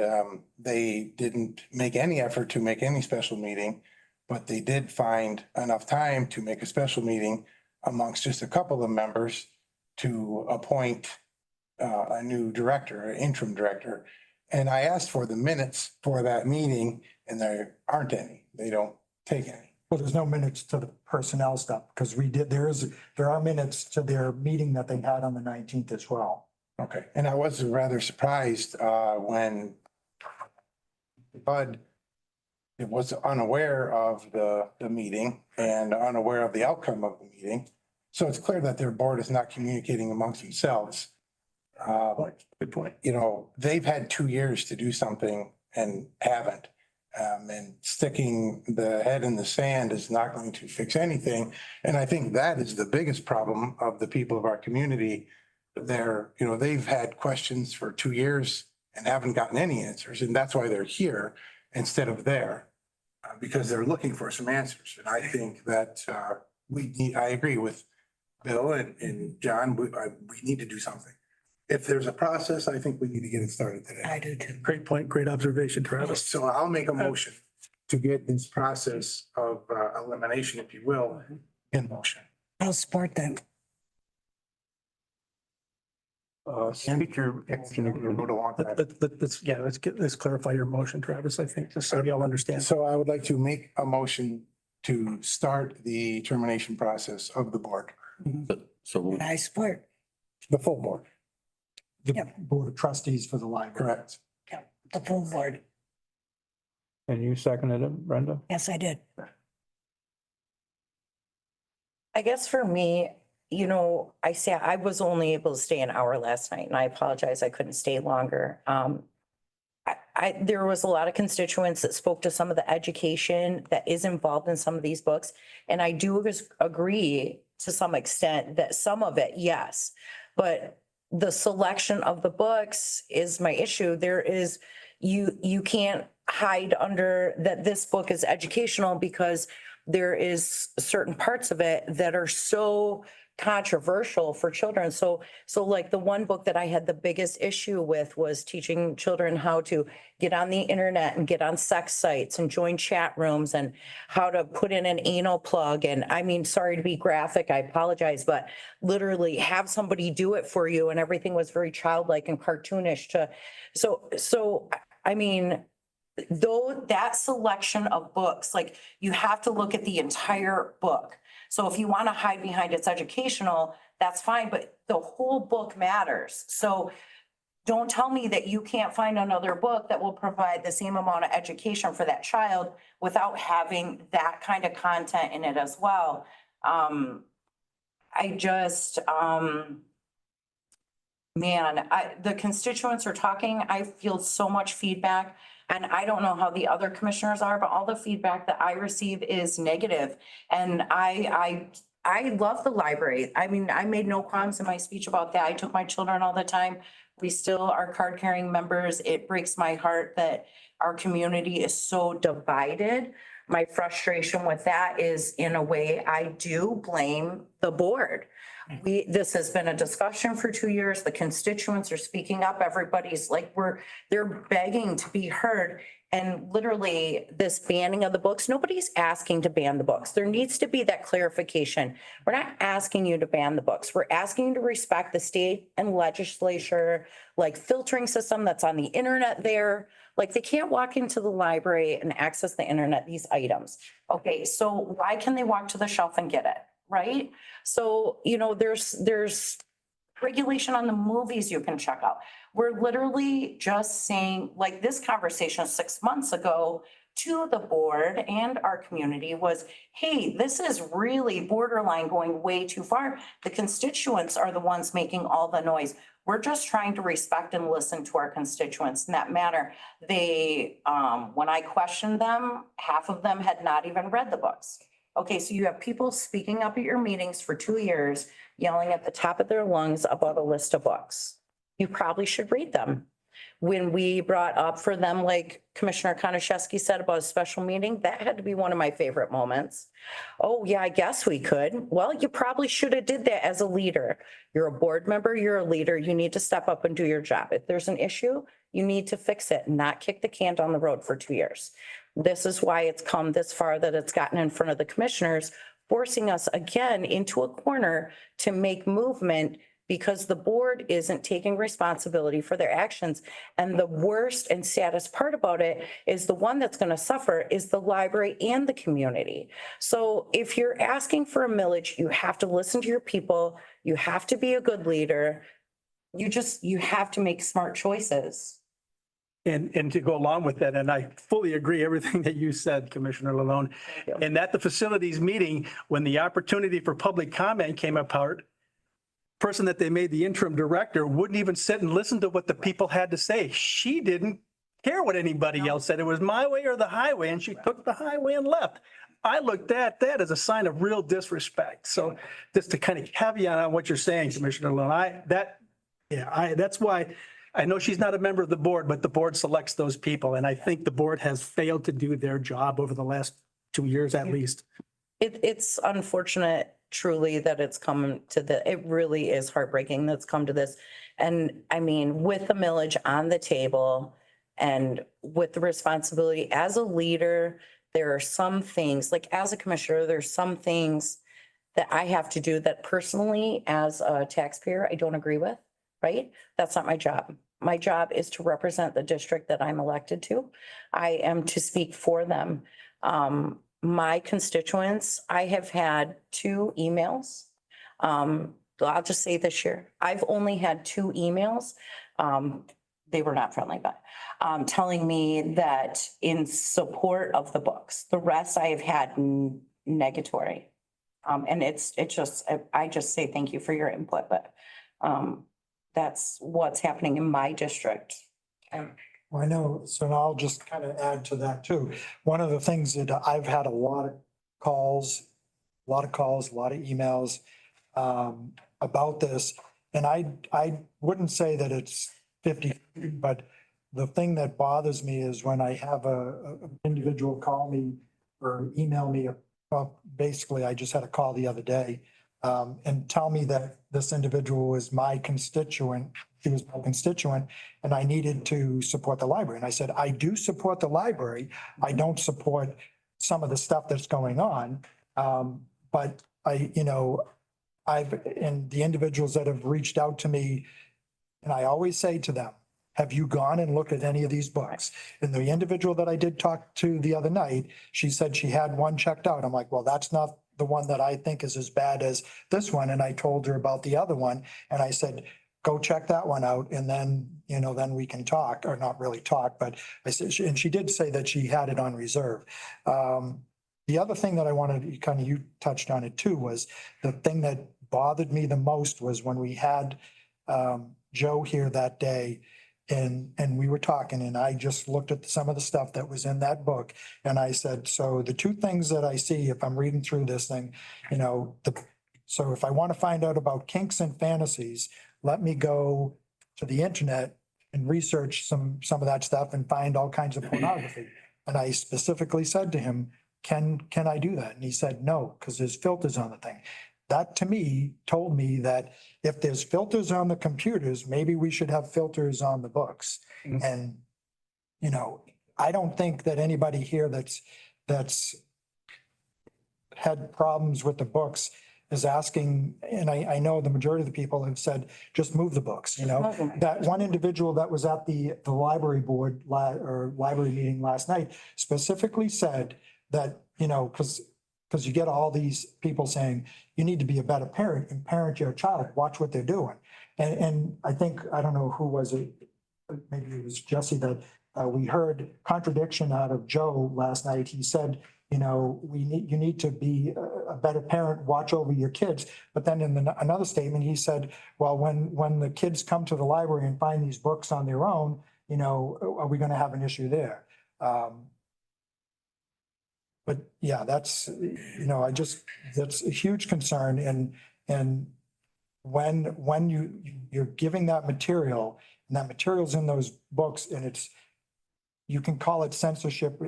they didn't make any effort to make any special meeting, but they did find enough time to make a special meeting amongst just a couple of members to appoint a new director, an interim director. And I asked for the minutes for that meeting, and there aren't any. They don't take any. Well, there's no minutes to the personnel stuff, because there are minutes to their meeting that they had on the 19th as well. Okay, and I was rather surprised when Bud was unaware of the meeting and unaware of the outcome of the meeting. So it's clear that their board is not communicating amongst themselves. Good point. They've had 2 years to do something and haven't. And sticking the head in the sand is not going to fix anything. And I think that is the biggest problem of the people of our community. They've had questions for 2 years and haven't gotten any answers. And that's why they're here instead of there, because they're looking for some answers. And I think that I agree with Bill and John, we need to do something. If there's a process, I think we need to get it started today. I do too. Great point, great observation, Travis. So I'll make a motion to get this process of elimination, if you will, in motion. I'll support that. Speak your action if you vote along that. Let's clarify your motion, Travis, I think, just so y'all understand. So I would like to make a motion to start the termination process of the board, So I support. the full board. The Board of Trustees for the library. Correct. The full board. And you seconded it, Brenda? Yes, I did. I guess for me, I was only able to stay an hour last night, and I apologize, I couldn't stay longer. There was a lot of constituents that spoke to some of the education that is involved in some of these books. And I do agree to some extent that some of it, yes, but the selection of the books is my issue. You can't hide under that this book is educational, because there is certain parts of it that are so controversial for children. So like the one book that I had the biggest issue with was teaching children how to get on the internet and get on sex sites and join chat rooms, and how to put in an anal plug. And I mean, sorry to be graphic, I apologize, but literally have somebody do it for you. And everything was very childlike and cartoonish so I mean, though that selection of books, like you have to look at the entire book. So if you want to hide behind it's educational, that's fine, but the whole book matters. So don't tell me that you can't find another book that will provide the same amount of education for that child without having that kind of content in it as well. The constituents are talking, I feel so much feedback. And I don't know how the other commissioners are, but all the feedback that I receive is negative. And I love the library. I mean, I made no qualms in my speech about that. I took my children all the time. We still are card carrying members. It breaks my heart that our community is so divided. My frustration with that is, in a way, I do blame the board. This has been a discussion for 2 years. The constituents are speaking up. Everybody's like, they're begging to be heard. And literally this banning of the books, nobody's asking to ban the books. There needs to be that clarification. We're not asking you to ban the books. We're asking you to respect the state and legislature, like filtering system that's on the internet there. Like they can't walk into the library and access the internet, these items. Okay, so why can they walk to the shelf and get it? Right? So, there's regulation on the movies you can check out. We're literally just saying, like this conversation 6 months ago to the board and our community was, hey, this is really borderline going way too far. The constituents are the ones making all the noise. We're just trying to respect and listen to our constituents in that matter. They, when I questioned them, half of them had not even read the books. Okay, so you have people speaking up at your meetings for 2 years, yelling at the top of their lungs about a list of books. You probably should read them. When we brought up for them, like Commissioner Konashevsky said about a special meeting, that had to be one of my favorite moments. Oh, yeah, I guess we could. Well, you probably should have did that as a leader. You're a board member, you're a leader, you need to step up and do your job. If there's an issue, you need to fix it, not kick the can down the road for 2 years. This is why it's come this far, that it's gotten in front of the commissioners, forcing us again into a corner to make movement because the board isn't taking responsibility for their actions. And the worst and saddest part about it is the one that's going to suffer is the library and the community. So if you're asking for a millage, you have to listen to your people. You have to be a good leader. You have to make smart choices. And to go along with that, and I fully agree everything that you said, Commissioner Lalone. And at the facilities meeting, when the opportunity for public comment came apart, person that they made the interim director wouldn't even sit and listen to what the people had to say. She didn't care what anybody else said. It was my way or the highway, and she took the highway and left. I looked at that as a sign of real disrespect. So just to kind of caveat on what you're saying, Commissioner Lalone, that's why I know she's not a member of the board, but the board selects those people. And I think the board has failed to do their job over the last 2 years at least. It's unfortunate truly that it's come to it really is heartbreaking that's come to this. And I mean, with the millage on the table and with the responsibility as a leader, there are some things, like as a commissioner, there's some things that I have to do that personally as a taxpayer, I don't agree with, right? That's not my job. My job is to represent the district that I'm elected to. I am to speak for them. My constituents, I have had 2 emails. I'll just say this year, I've only had 2 emails. They were not friendly, but telling me that in support of the books. The rest I have had negatory. And it's just, I just say thank you for your input, but that's what's happening in my district. I know, so now I'll just kind of add to that too. One of the things that I've had a lot of calls, a lot of emails about this. And I wouldn't say that it's 50, but the thing that bothers me is when I have a individual call me or email me, well, basically I just had a call the other day and tell me that this individual was my constituent. He was my constituent and I needed to support the library. And I said, I do support the library. I don't support some of the stuff that's going on. But and the individuals that have reached out to me, and I always say to them, have you gone and looked at any of these books? And the individual that I did talk to the other night, she said she had one checked out. I'm like, well, that's not the one that I think is as bad as this one. And I told her about the other one. And I said, go check that one out. And then, then we can talk, or not really talk, but I said, and she did say that she had it on reserve. The other thing that I wanted, you touched on it too, was the thing that bothered me the most was when we had Joe here that day and we were talking and I just looked at some of the stuff that was in that book. And I said, so the 2 things that I see, if I'm reading through this thing, so if I want to find out about kinks and fantasies, let me go to the internet and research some of that stuff and find all kinds of pornography. And I specifically said to him, can I do that? And he said, no, because there's filters on the thing. That to me told me that if there's filters on the computers, maybe we should have filters on the books. And, I don't think that anybody here that's had problems with the books is asking, and I know the majority of the people have said, just move the books, That one individual that was at the library board or library meeting last night specifically said that, because you get all these people saying, you need to be a better parent and parent your child, watch what they're doing. And I think, I don't know who was it, maybe it was Jesse that We heard contradiction out of Joe last night. He said, you know, you need to be a better parent, watch over your kids. But then in another statement, he said, well, when the kids come to the library and find these books on their own, you know, are we going to have an issue there? But yeah, that's, you know, that's a huge concern. And when you're giving that material and that material's in those books and you can call it censorship,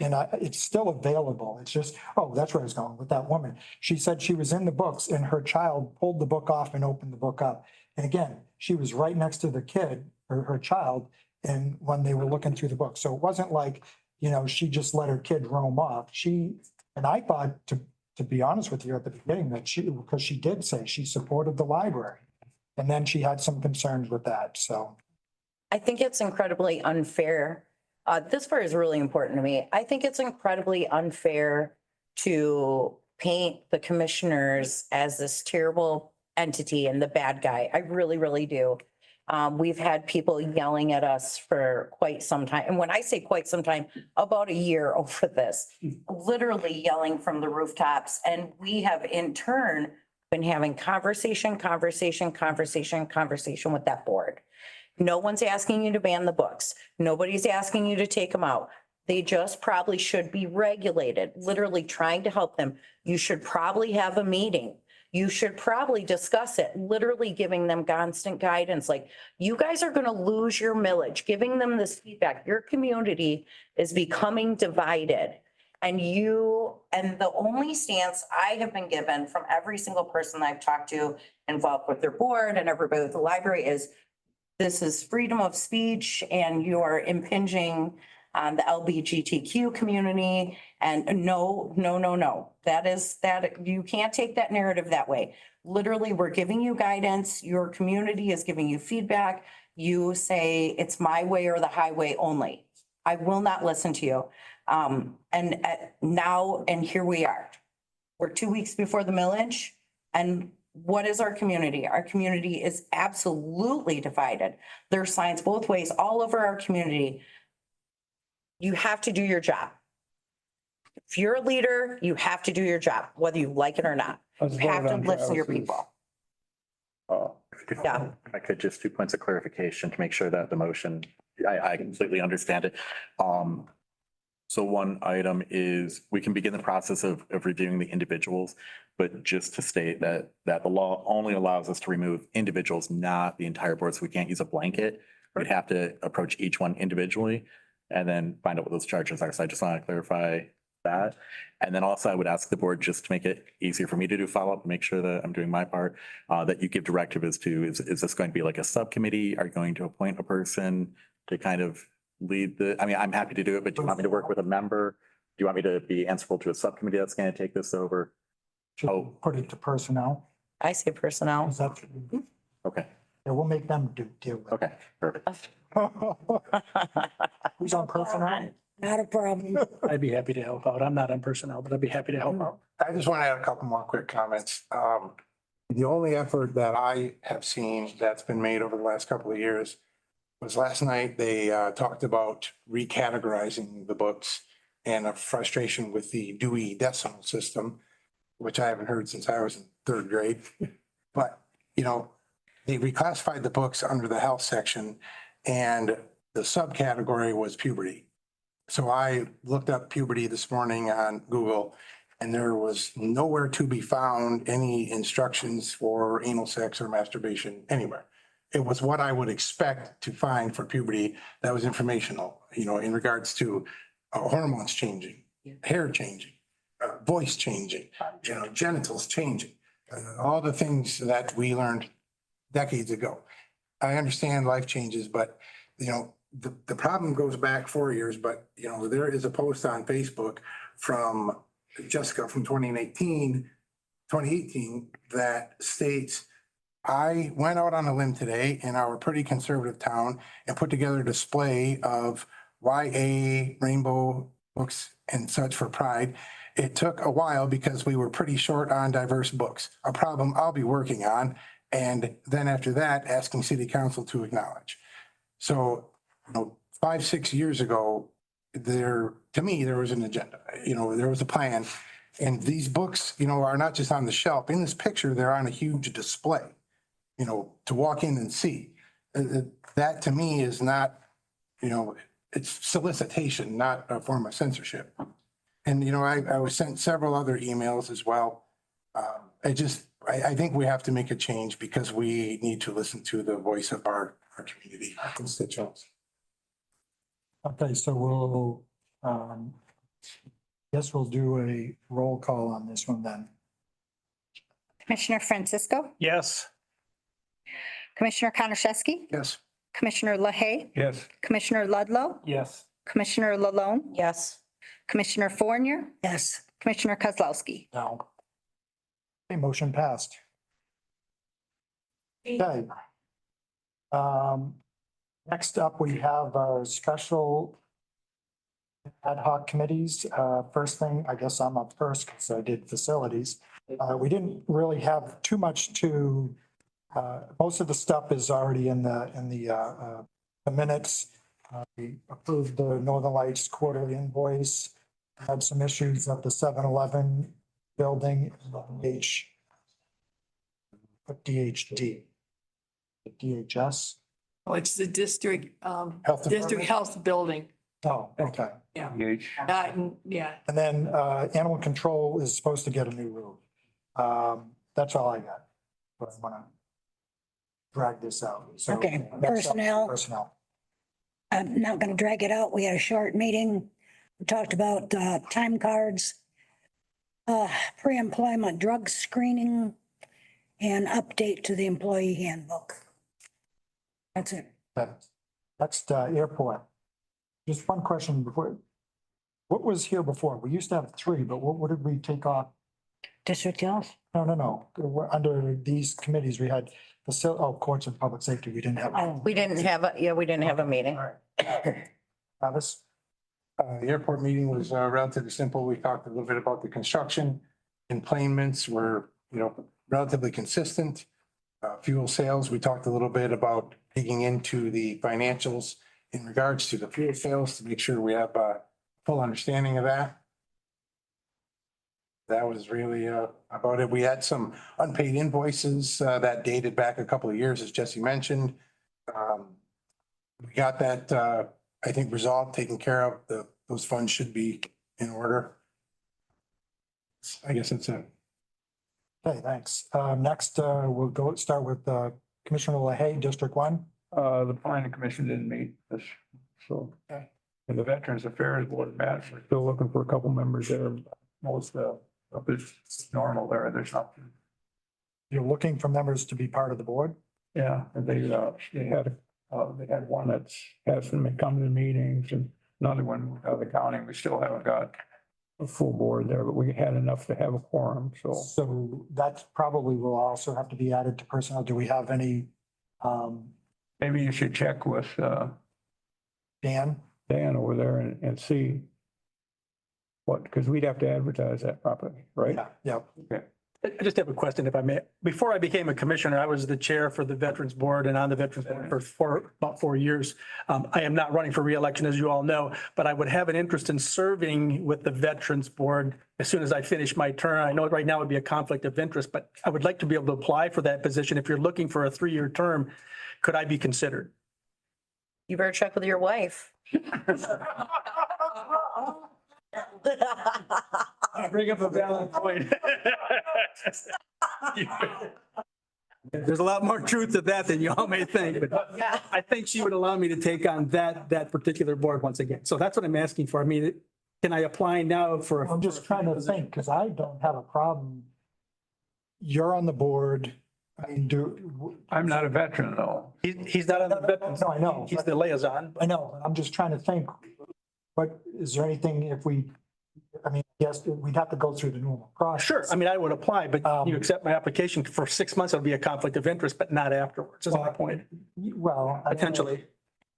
and it's still available. It's just, oh, that's where I was going with that woman. She said she was in the books and her child pulled the book off and opened the book up. And again, she was right next to the kid or her child, and when they were looking through the book. So it wasn't like, you know, she just let her kid roam off. And I thought, to be honest with you at the beginning, that because she did say she supported the library. And then she had some concerns with that, so. I think it's incredibly unfair. This part is really important to me. I think it's incredibly unfair to paint the commissioners as this terrible entity and the bad guy. I really, really do. We've had people yelling at us for quite some time. And when I say quite some time, about a year over this, literally yelling from the rooftops. And we have in turn been having conversation with that board. No one's asking you to ban the books. Nobody's asking you to take them out. They just probably should be regulated, literally trying to help them. You should probably have a meeting. You should probably discuss it, literally giving them constant guidance. Like, you guys are going to lose your millage, giving them this feedback. Your community is becoming divided. And the only stance I have been given from every single person I've talked to involved with their board and everybody with the library is, this is freedom of speech and you are impinging on the LGBTQ community. And no. That you can't take that narrative that way. Literally, we're giving you guidance. Your community is giving you feedback. You say it's my way or the highway only. I will not listen to you. And here we are. We're 2 weeks before the millage. And what is our community? Our community is absolutely divided. There are signs both ways all over our community. You have to do your job. If you're a leader, you have to do your job, whether you like it or not. Let's You have vote to on listen to your Travis's- people. Yeah. I could just 2 points of clarification to make sure that the motion, I completely understand it. So one item is we can begin the process of reviewing the individuals, but just to state that the law only allows us to remove individuals, not the entire board. So we can't use a blanket. We'd have to approach each one individually and then find out what those charges are. So I just want to clarify that. And then also I would ask the board, just to make it easier for me to do follow-up, make sure that I'm doing my part, that you give directive as to, is this going to be like a subcommittee? Are you going to appoint a person to kind of lead I'm happy to do it, but do you want me to work with a member? Do you want me to be answerable to a subcommittee that's going to take this over? Should put it to personnel. I say personnel. Is that, Okay, yeah, we'll make them deal with okay, perfect. it. Who's on personnel? Not a problem. I'd be happy to help out. I'm not on personnel, but I'd be happy to help out. I just want to add a couple more quick comments. The only effort that I have seen that's been made over the last couple of years was last night. They talked about recategorizing the books and a frustration with the Dewey Decimal System, which I haven't heard since I was in third grade. But, you know, they reclassified the books under the health section and the subcategory was puberty. So I looked up puberty this morning on Google and there was nowhere to be found any instructions for anal sex or masturbation anywhere. It was what I would expect to find for puberty that was informational, you know, in regards to hormones changing, hair changing, voice changing, you know, genitals changing, all the things that we learned decades ago. I understand life changes, but, you know, the problem goes back 4 years, but, you know, there is a post on Facebook from Jessica from 2018 that states, I went out on a limb today in our pretty conservative town and put together a display of YA rainbow books and such for Pride. It took a while because we were pretty short on diverse books, a problem I'll be working on. And then after that, asking city council to acknowledge. So, you know, 5-6 years ago, to me, there was an agenda, there was a plan. And these books, are not just on the shelf. In this picture, they're on a huge display, to walk in and see. That to me is not, it's solicitation, not a form of censorship. And, I was sent several other emails as well. I think we have to make a change because we need to listen to the voice of our community, our constituents. Okay, so we'll, guess we'll do a roll call on this one then. Commissioner Francisco, Yes. Commissioner Konashevsky, Yes. Commissioner LaHaye, Yes. Commissioner Ludlow, Yes. Commissioner Lalone, Yes. Commissioner Fournier, Yes. Commissioner Kozlowski. No. Okay, motion passed. Okay. Next up, we have our special ad hoc committees. First thing, I guess I'm up first because I did facilities. We didn't really have too much to, most of the stuff is already in the minutes. We approved the Northern Lights quarterly invoice, had some issues at the 7-Eleven building, DHD, DHS. Oh, it's the district, Health district Department? health building. Oh, okay. Yeah. PH. Yeah. And then animal control is supposed to get a new roof. That's all I got. But I want to drag this out. So Okay, next up, personnel. Personnel. I'm not gonna drag it out. We had a short meeting. We talked about time cards, pre-employment drug screening, and update to the employee handbook. That's it. Next, airport. Just one question before. What was here before? We used to have 3, but what did we take off? District health? No. Under these committees, we had courts and public safety. We didn't have. We didn't have a meeting. All right. Travis? The airport meeting was relatively simple. We talked a little bit about the construction. Emplanements were, relatively consistent. Fuel sales, we talked a little bit about digging into the financials in regards to the fuel sales to make sure we have a full understanding of that. That was really about it. We had some unpaid invoices that dated back a couple of years, as Jesse mentioned. We got that, I think, resolved, taken care of. Those funds should be in order. I guess that's it. Okay, thanks. Next, we'll start with Commissioner LaHaye, District 1. The planning commission didn't meet this, so. And the Veterans Affairs Board, Matt, we're still looking for a couple members there. Most of it's normal there. There's nothing. You're looking for members to be part of the board? Yeah, and they had one that's hasn't come to the meetings and another one out of the county. We still haven't got a full board there, but we had enough to have a quorum, so. So that probably will also have to be added to personnel. Do we have any, Maybe you should check with Dan over there and see what, because we'd have to advertise that properly, right? Yeah. Okay. I just have a question, if I may. Before I became a commissioner, I was the chair for the Veterans Board and on the Veterans Board for about 4 years. I am not running for reelection, as you all know, but I would have an interest in serving with the Veterans Board as soon as I finish my term. I know right now would be a conflict of interest, but I would like to be able to apply for that position. If you're looking for a 3-year term, could I be considered? You better check with your wife. I bring up a valid point. There's a lot more truth to that than you all may think, but I think she would allow me to take on that particular board once again. So that's what I'm asking for. I mean, can I apply now for? I'm just trying to think, because I don't have a problem. You're on the board. I mean, I'm not a veteran though. He's not on the Veterans. No, I know. He's the liaison. I know. I'm just trying to think. But is there anything yes, we'd have to go through the normal process. Sure. I mean, I would apply, but you accept my application for 6 months, it'll be a conflict of interest, but not afterwards, is my point. Well, Potentially.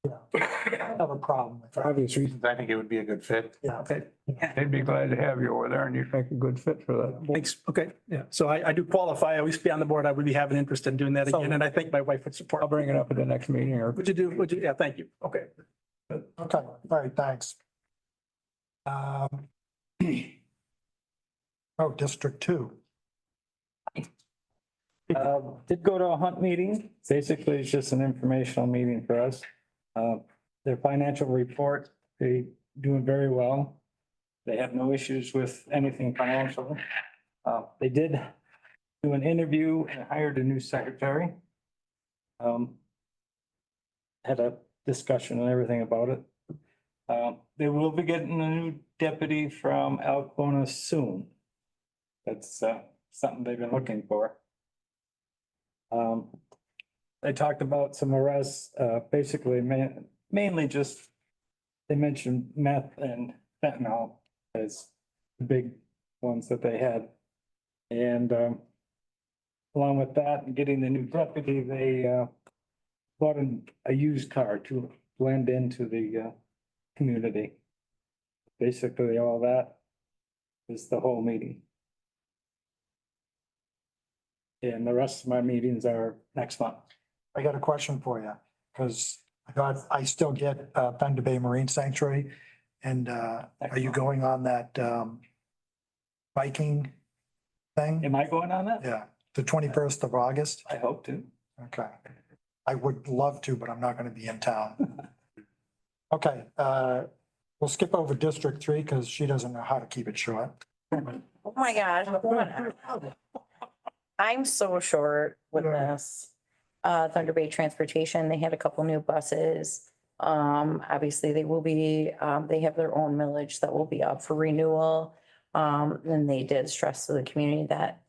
Yeah, I don't have a problem with For that. obvious reasons, I think it would be a good fit. Yeah. Okay. They'd be glad to have you over there and you'd make a good fit for that. Thanks. Okay. Yeah. So I do qualify. I always be on the board. I would be having interest in doing that again. And I think my wife would support. I'll bring it up at the next meeting or. Would you do? Yeah, thank you. Okay. Okay, all right, thanks. Oh, District Two. Did go to a hunt meeting. Basically, it's just an informational meeting for us. Their financial report, they doing very well. They have no issues with anything financial. They did do an interview and hired a new secretary. Had a discussion and everything about it. They will be getting a new deputy from Alcona soon. That's something they've been looking for. They talked about some arrests, basically mainly just, they mentioned meth and fentanyl as the big ones that they had. And along with that and getting the new deputy, they bought a used car to blend into the community. Basically, all that is the whole meeting. And the rest of my meetings are next month. I got a question for you, because I still get Thunder Bay Marine Sanctuary. And are you going on that biking thing? Am I going on that? Yeah, the 21st of August. I hope to. Okay. I would love to, but I'm not going to be in town. Okay, we'll skip over District 3 because she doesn't know how to keep it short. Oh my gosh, I'm so short with this. Thunder Bay Transportation, they had a couple new buses. Obviously they will be, they have their own millage that will be up for renewal. And they did stress to the community that,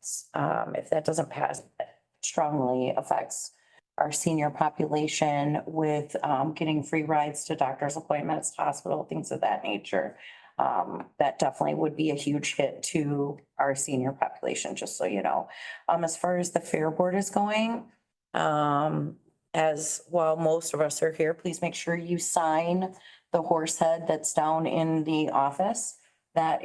if that doesn't pass, it strongly affects our senior population with, getting free rides to doctor's appointments, hospital, things of that nature. That definitely would be a huge hit to our senior population, just so you know. As far as the Fair Board is going, as while most of us are here, please make sure you sign the horse head that's down in the office. That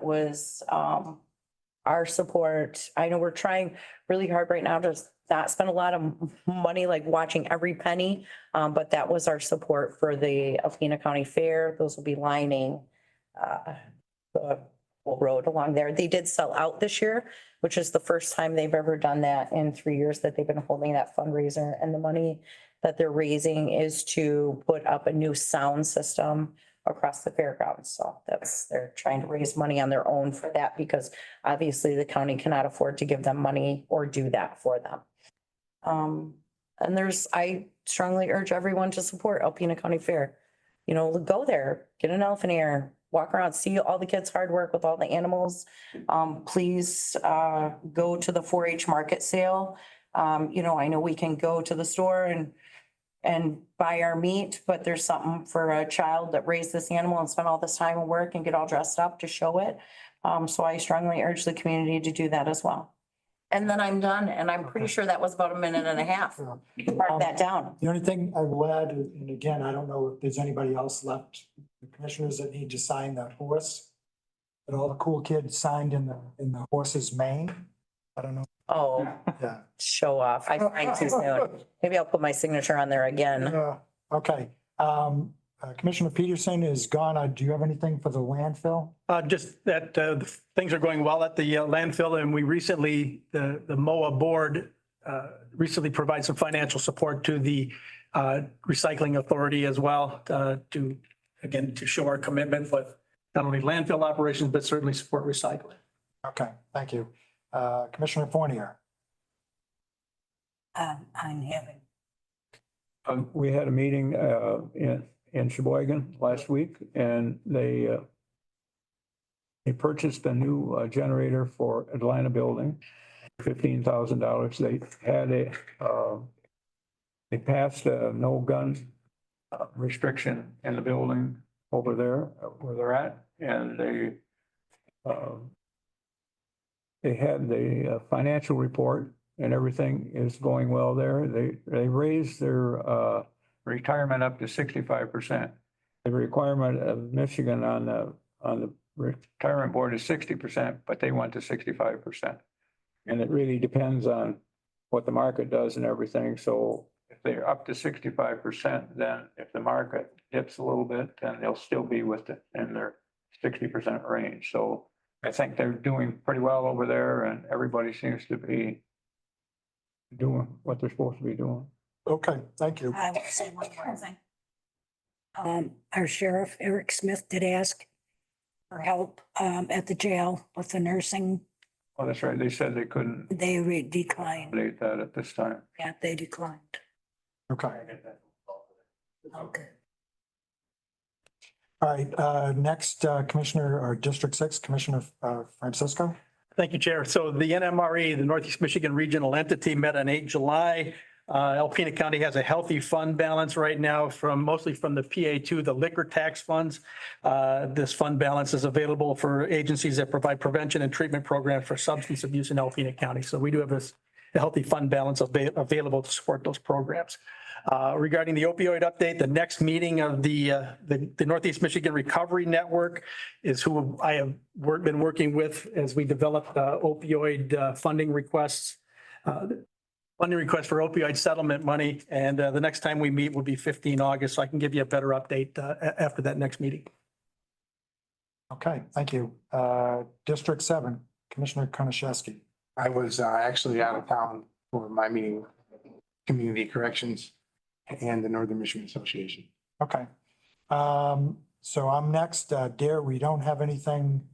was our support. I know we're trying really hard right now to not spend a lot of money, like watching every penny. But that was our support for the Alpena County Fair. Those will be lining the whole road along there. They did sell out this year, which is the first time they've ever done that in 3 years that they've been holding that fundraiser. And the money that they're raising is to put up a new sound system across the fairgrounds. So they're trying to raise money on their own for that, because obviously the county cannot afford to give them money or do that for them. And I strongly urge everyone to support Alpena County Fair. You know, go there, get an elephant ear, walk around, see all the kids' hard work with all the animals. Please go to the 4-H market sale. You know, I know we can go to the store and buy our meat, but there's something for a child that raised this animal and spent all this time and work and get all dressed up to show it. So I strongly urge the community to do that as well. And then I'm done, and I'm pretty sure that was about a minute and a half. Mark that down. The only thing I will add, and again, I don't know if there's anybody else left, the commissioners that need to sign that horse. But all the cool kids signed in the horse's mane. I don't know. Oh, Yeah. show off. I signed too soon. Maybe I'll put my signature on there again. Okay. Commissioner Peterson is gone. Do you have anything for the landfill? Just that things are going well at the landfill, and we recently, the MOA board recently provided some financial support to the recycling authority as well, to show our commitment with not only landfill operations, but certainly support recycling. Okay, thank you. Commissioner Fournier. I'm having. We had a meeting in Sheboygan last week, and they purchased a new generator for Atlanta building, $15,000. They had they passed a no gun restriction in the building over there where they're at, and they had the financial report, and everything is going well there. They raised their retirement up to 65%. The requirement of Michigan on the retirement board is 60%, but they went to 65%. And it really depends on what the market does and everything. So if they're up to 65%, then if the market dips a little bit, then they'll still be with it in their 60% range. So I think they're doing pretty well over there and everybody seems to be doing what they're supposed to be doing. Okay, thank you. I will say one more thing. Our sheriff, Eric Smith, did ask for help, at the jail with the nursing. Oh, that's right. They said they couldn't They declined. accommodate that at this time. Yeah, they declined. Okay. Okay. All right, next, Commissioner, or District 6, Commissioner Francisco. Thank you, Chair. So the NMRE, the Northeast Michigan Regional Entity, met on 8 July. Alpena County has a healthy fund balance right now mostly from the PA2, the liquor tax funds. This fund balance is available for agencies that provide prevention and treatment programs for substance abuse in Alpena County. So we do have a healthy fund balance available to support those programs. Regarding the opioid update, the next meeting of the Northeast Michigan Recovery Network is who I have been working with as we develop opioid funding requests. Funding request for opioid settlement money. And the next time we meet will be 15 August. So I can give you a better update after that next meeting. Okay, thank you. District 7, Commissioner Konashevsky. I was actually out of town for my meeting, Community Corrections and the Northern Michigan Association. Okay. So I'm next. Dare, we don't have anything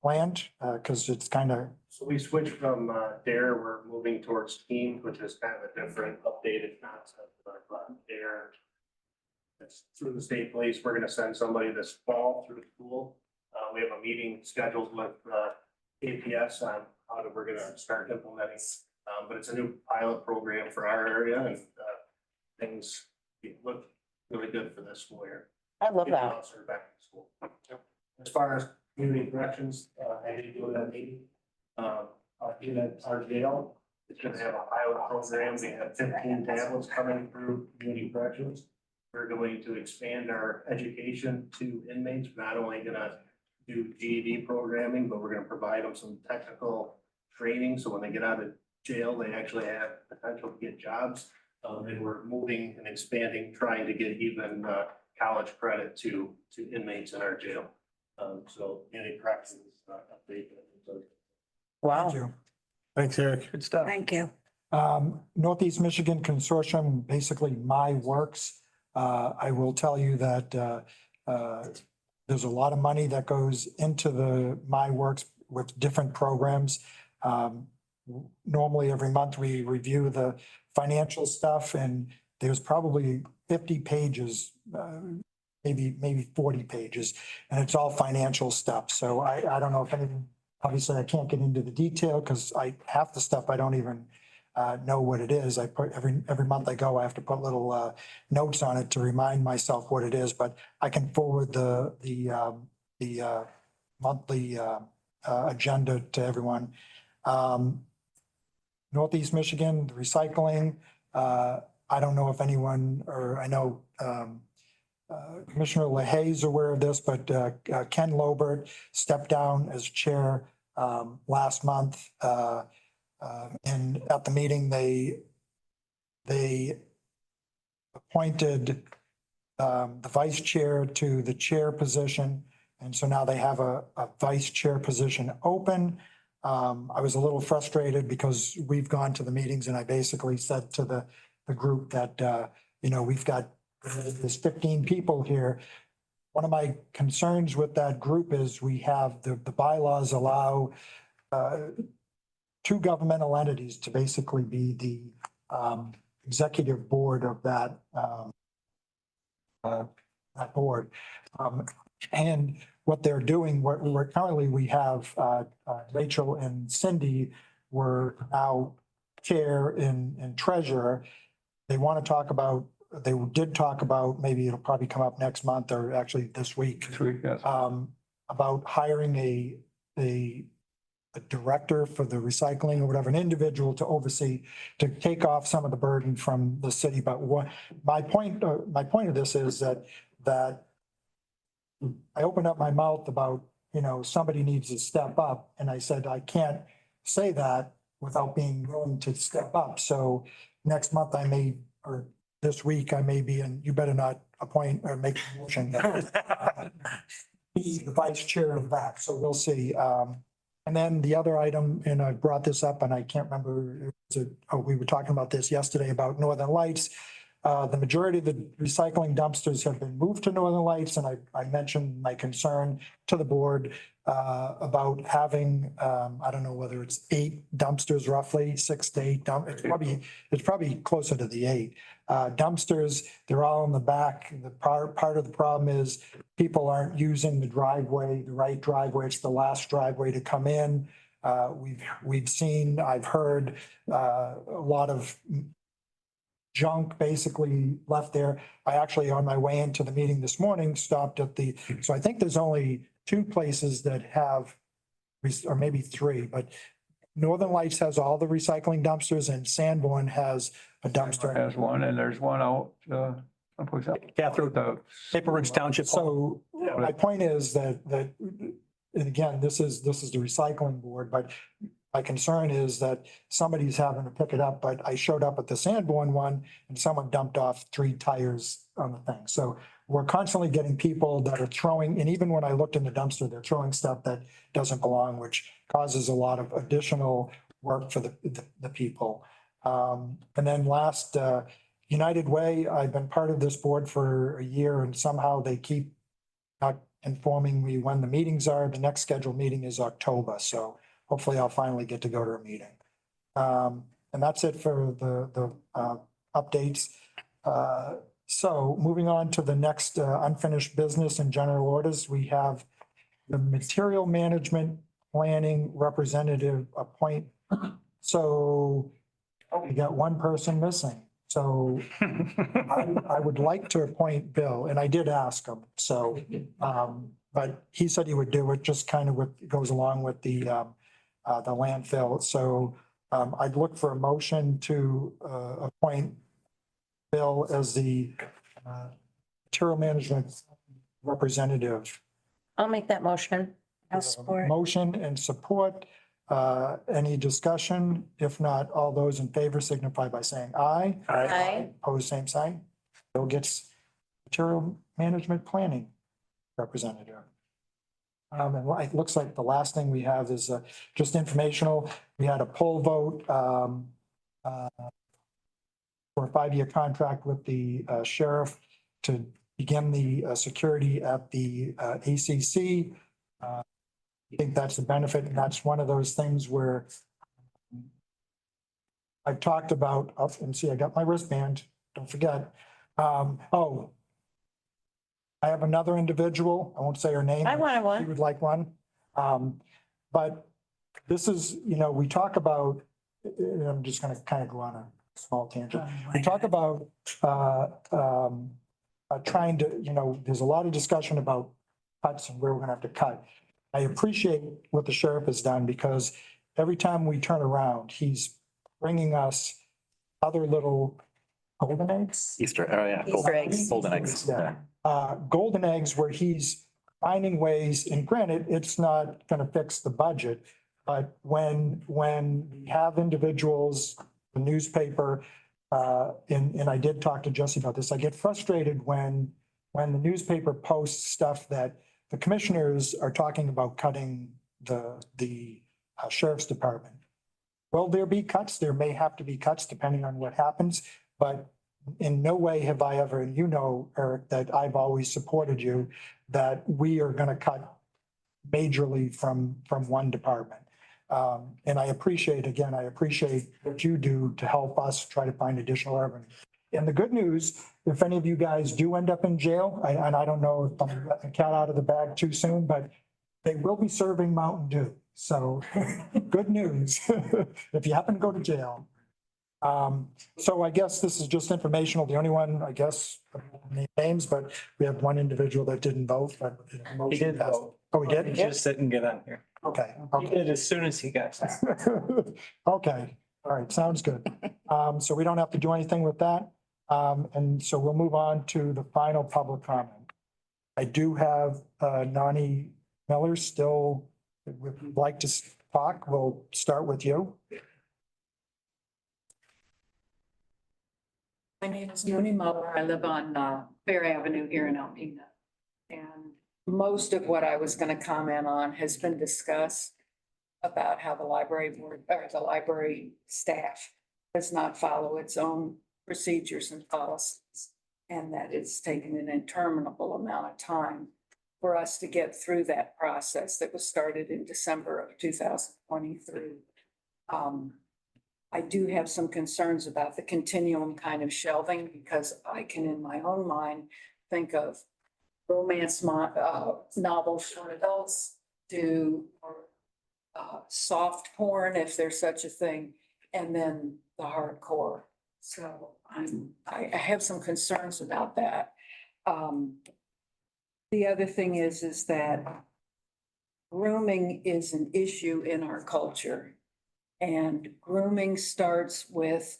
planned because it's kind of. So we switched from DARE, we're moving towards TEAM, which is kind of a different updated concept of DARE. It's through the state police. We're gonna send somebody this fall through the school. We have a meeting scheduled with APS on how we're gonna start implementing. But it's a new pilot program for our area and things look really good for this school year. I love Get that. the officer back to school. As far as community corrections, I did go to that meeting. In our jail, it's gonna have a pilot program. We have 15 tablets coming through community corrections. We're going to expand our education to inmates. We're not only gonna do GED programming, but we're gonna provide them some technical training. So when they get out of jail, they actually have potential to get jobs. And we're moving and expanding, trying to get even college credit to inmates in our jail. So community corrections update. Thank you. Thanks, Eric. Good stuff. Thank you. Northeast Michigan Consortium, basically My Works. I will tell you that there's a lot of money that goes into the My Works with different programs. Normally, every month, we review the financial stuff, and there's probably 50 pages, maybe 40 pages, and it's all financial stuff. So I don't know if anything, obviously, I can't get into the detail because half the stuff I don't even know what it is. I put every month I go, I have to put little notes on it to remind myself what it is, but I can forward the monthly agenda to everyone. Northeast Michigan, the recycling, I don't know if anyone, or I know Commissioner LaHaye is aware of this, but Ken Lobert stepped down as chair last month. And at the meeting, they appointed the vice chair to the chair position. And so now they have a vice chair position open. I was a little frustrated because we've gone to the meetings and I basically said to the group that, we've got, there's 15 people here. One of my concerns with that group is we have the bylaws allow two governmental entities to basically be the executive board of that board. And what they're doing, we're currently, we have Rachel and Cindy were now chair and treasurer. They want to talk about, they did talk about, maybe it'll probably come up next month or actually this week. Yes. About hiring a director for the recycling or whatever, an individual to oversee, to take off some of the burden from the city. But my point of this is that I opened up my mouth about, somebody needs to step up. And I said, I can't say that without being willing to step up. So next month I may, or this week I may be, and you better not appoint or make a motion. Be the vice chair of that, so we'll see. And then the other item, and I brought this up and I can't remember, we were talking about this yesterday about Northern Lights. The majority of the recycling dumpsters have been moved to Northern Lights, and I mentioned my concern to the board about having, I don't know whether it's 8 dumpsters roughly, 6 to 8 it's probably closer to the 8 dumpsters. They're all in the back. The part of the problem is people aren't using the driveway, the right driveway. It's the last driveway to come in. I've heard a lot of junk basically left there. I actually, on my way into the meeting this morning, stopped at so I think there's only 2 places that have, or maybe 3, but Northern Lights has all the recycling dumpsters and Sanborn has a dumpster. Has one, and there's one out, someplace else. Catherine, Maple Ridge Township. So my point is that, and again, this is the recycling board, but my concern is that somebody's having to pick it up, but I showed up at the Sanborn one and someone dumped off 3 tires on the thing. So we're constantly getting people that are throwing, and even when I looked in the dumpster, they're throwing stuff that doesn't belong, which causes a lot of additional work for the people. And then last, United Way, I've been part of this board for a year and somehow they keep not informing me when the meetings are. The next scheduled meeting is October, so hopefully I'll finally get to go to a meeting. And that's it for the updates. So moving on to the next unfinished business and general orders, we have the material management planning representative appoint. So we got one person missing. So I would like to appoint Bill, and I did ask him, so, but he said he would do it, just kind of what goes along with the landfill. So I'd look for a motion to appoint Bill as the material management representative. I'll make that motion. I'll support. Motion and support. Any discussion? If not, all those in favor signify by saying aye. Aye. Opposed, same sign. Bill gets material management planning representative. And it looks like the last thing we have is just informational. We had a poll vote for a 5-year contract with the sheriff to begin the security at the ACC. I think that's a benefit, and that's one of those things where I've talked about, and see, I got my wristband, don't forget. Oh, I have another individual, I won't say her name. I wanted one. She would like one. But this is, we talk about, I'm just gonna kind of go on a small tangent. We talk about trying to, there's a lot of discussion about cuts and where we're gonna have to cut. I appreciate what the sheriff has done because every time we turn around, he's bringing us other little golden eggs. Easter, oh yeah. Easter eggs. Golden eggs. Yeah. Golden eggs where he's finding ways, and granted, it's not gonna fix the budget, but when we have individuals, the newspaper, and I did talk to Jesse about this, I get frustrated when the newspaper posts stuff that the commissioners are talking about cutting the sheriff's department. Will there be cuts? There may have to be cuts depending on what happens, but in no way have I ever, and Eric, that I've always supported you, that we are gonna cut majorly from one department. And I appreciate what you do to help us try to find additional revenue. And the good news, if any of you guys do end up in jail, and I don't know if I'm letting the cat out of the bag too soon, but they will be serving Mountain Dew. So good news, if you happen to go to jail. So I guess this is just informational. The only one, I guess, names, but we have one individual that didn't vote, but. He did vote. Oh, he did? He just didn't get on here. Okay. He did as soon as he got. Okay, all right, sounds good. So we don't have to do anything with that. And so we'll move on to the final public comment. I do have Nani Miller still would like to talk. We'll start with you. My name is Mooney Muller. I live on Fair Avenue here in Alpena. And most of what I was going to comment on has been discussed about how the library board or the library staff does not follow its own procedures and policies. And that it's taken an interminable amount of time for us to get through that process that was started in December of 2023. I do have some concerns about the continuum kind of shelving because I can, in my own mind, think of romance novels for adults to soft porn, if there's such a thing, and then the hardcore. So I have some concerns about that. The other thing is that grooming is an issue in our culture. And grooming starts with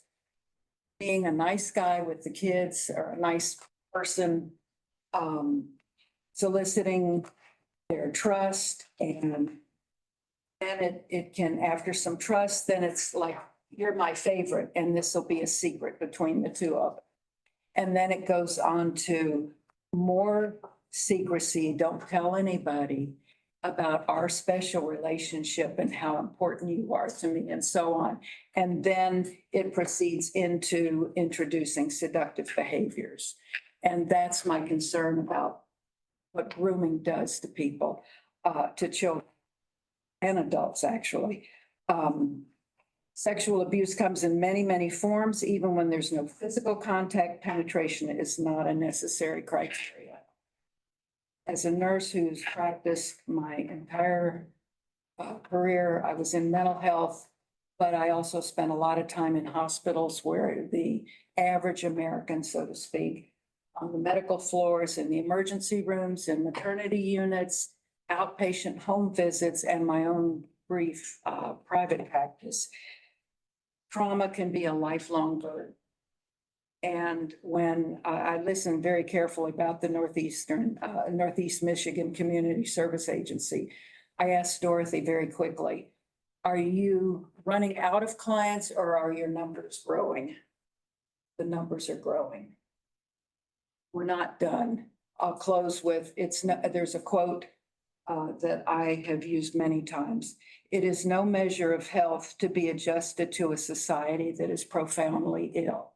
being a nice guy with the kids or a nice person, soliciting their trust. And then it can, after some trust, then it's like, you're my favorite, and this will be a secret between the two of them. And then it goes on to more secrecy, don't tell anybody about our special relationship and how important you are to me and so on. And then it proceeds into introducing seductive behaviors. And that's my concern about what grooming does to people, to children and adults, actually. Sexual abuse comes in many, many forms. Even when there's no physical contact, penetration is not a necessary criteria. As a nurse who's practiced my entire career, I was in mental health, but I also spent a lot of time in hospitals where the average American, so to speak, on the medical floors, in the emergency rooms, in maternity units, outpatient home visits, and my own brief private practice. Trauma can be a lifelong burden. And when I listened very carefully about the Northeast Michigan Community Service Agency, I asked Dorothy very quickly, are you running out of clients or are your numbers growing? The numbers are growing. We're not done. I'll close with, there's a quote that I have used many times. It is no measure of health to be adjusted to a society that is profoundly ill.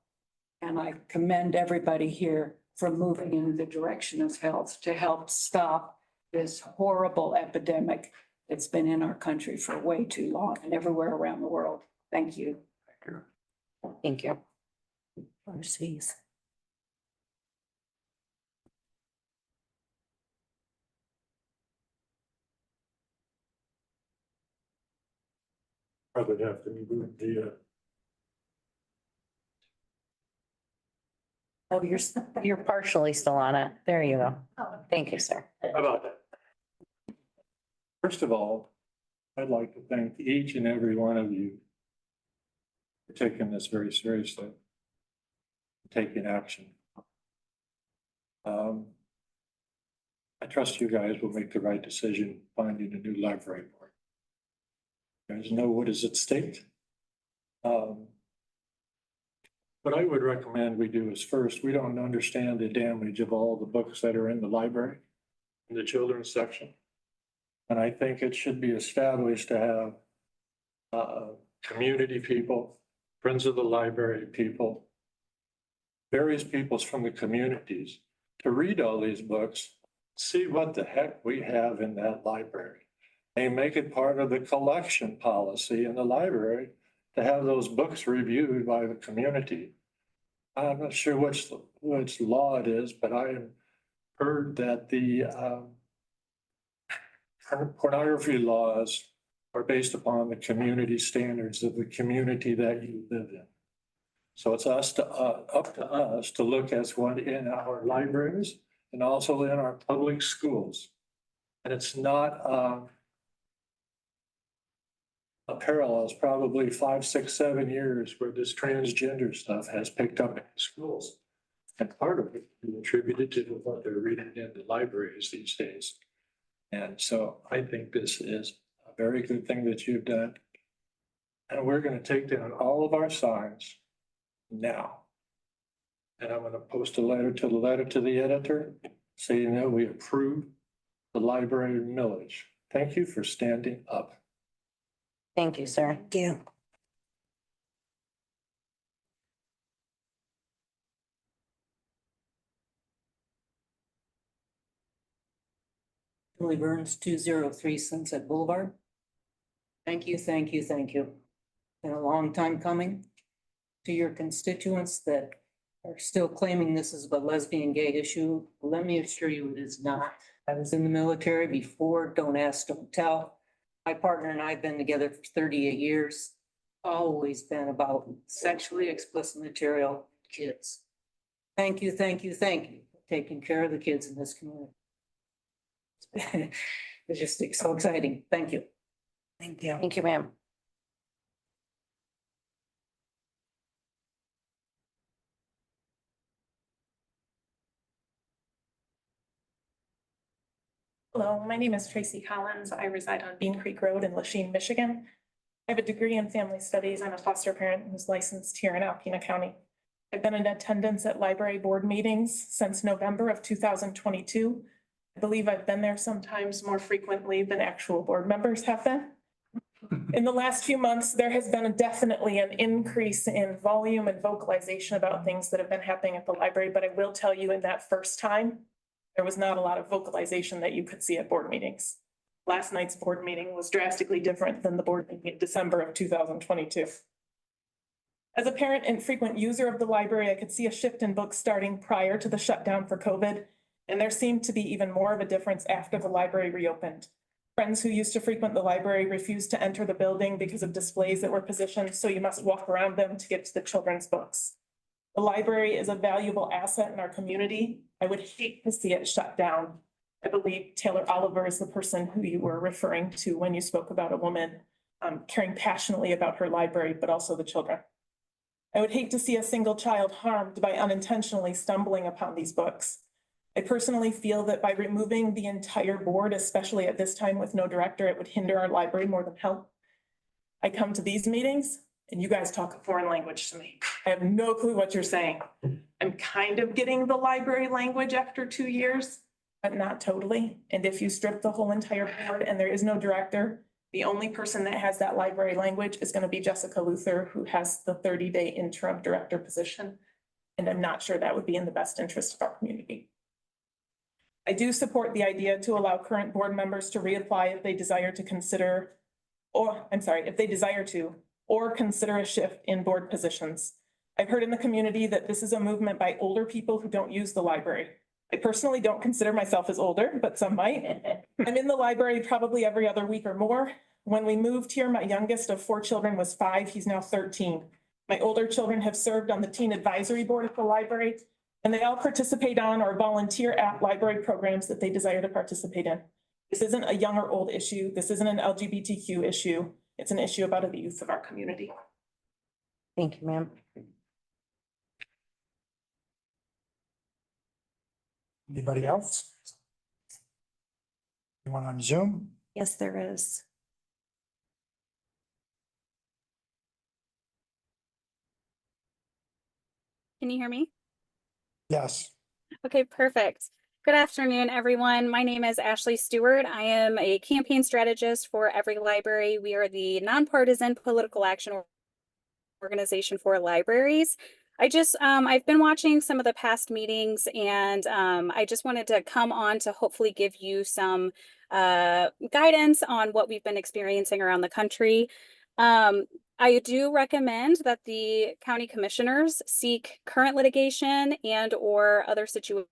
And I commend everybody here for moving in the direction of health to help stop this horrible epidemic that's been in our country for way too long and everywhere around the world. Thank you. Thank you. Overseas. Probably have to move the, Oh, you're partially still on it. There you go. Thank you, sir. how about that? First of all, I'd like to thank each and every one of you for taking this very seriously, taking action. I trust you guys will make the right decision finding a new library board. You guys know what is at stake. What I would recommend we do is first, we don't understand the damage of all the books that are in the library, in the children's section. And I think it should be established to have community people, friends of the library people, various peoples from the communities to read all these books, see what the heck we have in that library. And make it part of the collection policy in the library to have those books reviewed by the community. I'm not sure which law it is, but I have heard that the pornography laws are based upon the community standards of the community that you live in. So it's up to us to look at what in our libraries and also in our public schools. And it's not a parallel. It's probably 5, 6, 7 years where this transgender stuff has picked up in schools. And part of it is attributed to what they're reading in the libraries these days. And so I think this is a very good thing that you've done. And we're going to take down all of our signs now. And I'm gonna post a letter to the editor saying that we approve the library millage. Thank you for standing up. Thank you, sir. Thank you. Julie Burns, 203 Sunset Boulevard. Thank you, thank you, thank you. Been a long time coming. To your constituents that are still claiming this is a lesbian gay issue, let me assure you it is not. I was in the military before, don't ask, don't tell. My partner and I have been together for 38 years. Always been about sexually explicit material, kids. Thank you, thank you, thank you for taking care of the kids in this community. It's just so exciting. Thank you. Thank you. Thank you, ma'am. Hello, my name is Tracy Collins. I reside on Bean Creek Road in Lachine, Michigan. I have a degree in family studies. I'm a foster parent who's licensed here in Alpena County. I've been in attendance at library board meetings since November of 2022. I believe I've been there sometimes more frequently than actual board members have been. In the last few months, there has been definitely an increase in volume and vocalization about things that have been happening at the library, but I will tell you in that first time, there was not a lot of vocalization that you could see at board meetings. Last night's board meeting was drastically different than the board meeting in December of 2022. As a parent and frequent user of the library, I could see a shift in books starting prior to the shutdown for COVID, and there seemed to be even more of a difference after the library reopened. Friends who used to frequent the library refused to enter the building because of displays that were positioned, so you must walk around them to get to the children's books. The library is a valuable asset in our community. I would hate to see it shut down. I believe Taylor Oliver is the person who you were referring to when you spoke about a woman caring passionately about her library, but also the children. I would hate to see a single child harmed by unintentionally stumbling upon these books. I personally feel that by removing the entire board, especially at this time with no director, it would hinder our library more than help. I come to these meetings and you guys talk a foreign language to me. I have no clue what you're saying. I'm kind of getting the library language after 2 years, but not totally. And if you strip the whole entire board and there is no director, the only person that has that library language is going to be Jessica Luther, who has the 30-day interim director position. And I'm not sure that would be in the best interest of our community. I do support the idea to allow current board members to reapply if they desire to consider, or consider a shift in board positions. I've heard in the community that this is a movement by older people who don't use the library. I personally don't consider myself as older, but some might. I'm in the library probably every other week or more. When we moved here, my youngest of 4 children was 5. He's now 13. My older children have served on the teen advisory board at the library, and they all participate on or volunteer at library programs that they desire to participate in. This isn't a young or old issue. This isn't an LGBTQ issue. It's an issue about the youth of our community. Thank you, ma'am. Anybody else? Anyone on Zoom? Yes, there is. Can you hear me? Yes. Okay, perfect. Good afternoon, everyone. My name is Ashley Stewart. I am a campaign strategist for Every Library. We are the nonpartisan political action organization for libraries. I've been watching some of the past meetings, and I just wanted to come on to hopefully give you some guidance on what we've been experiencing around the country. I do recommend that the county commissioners seek current litigation and or other situations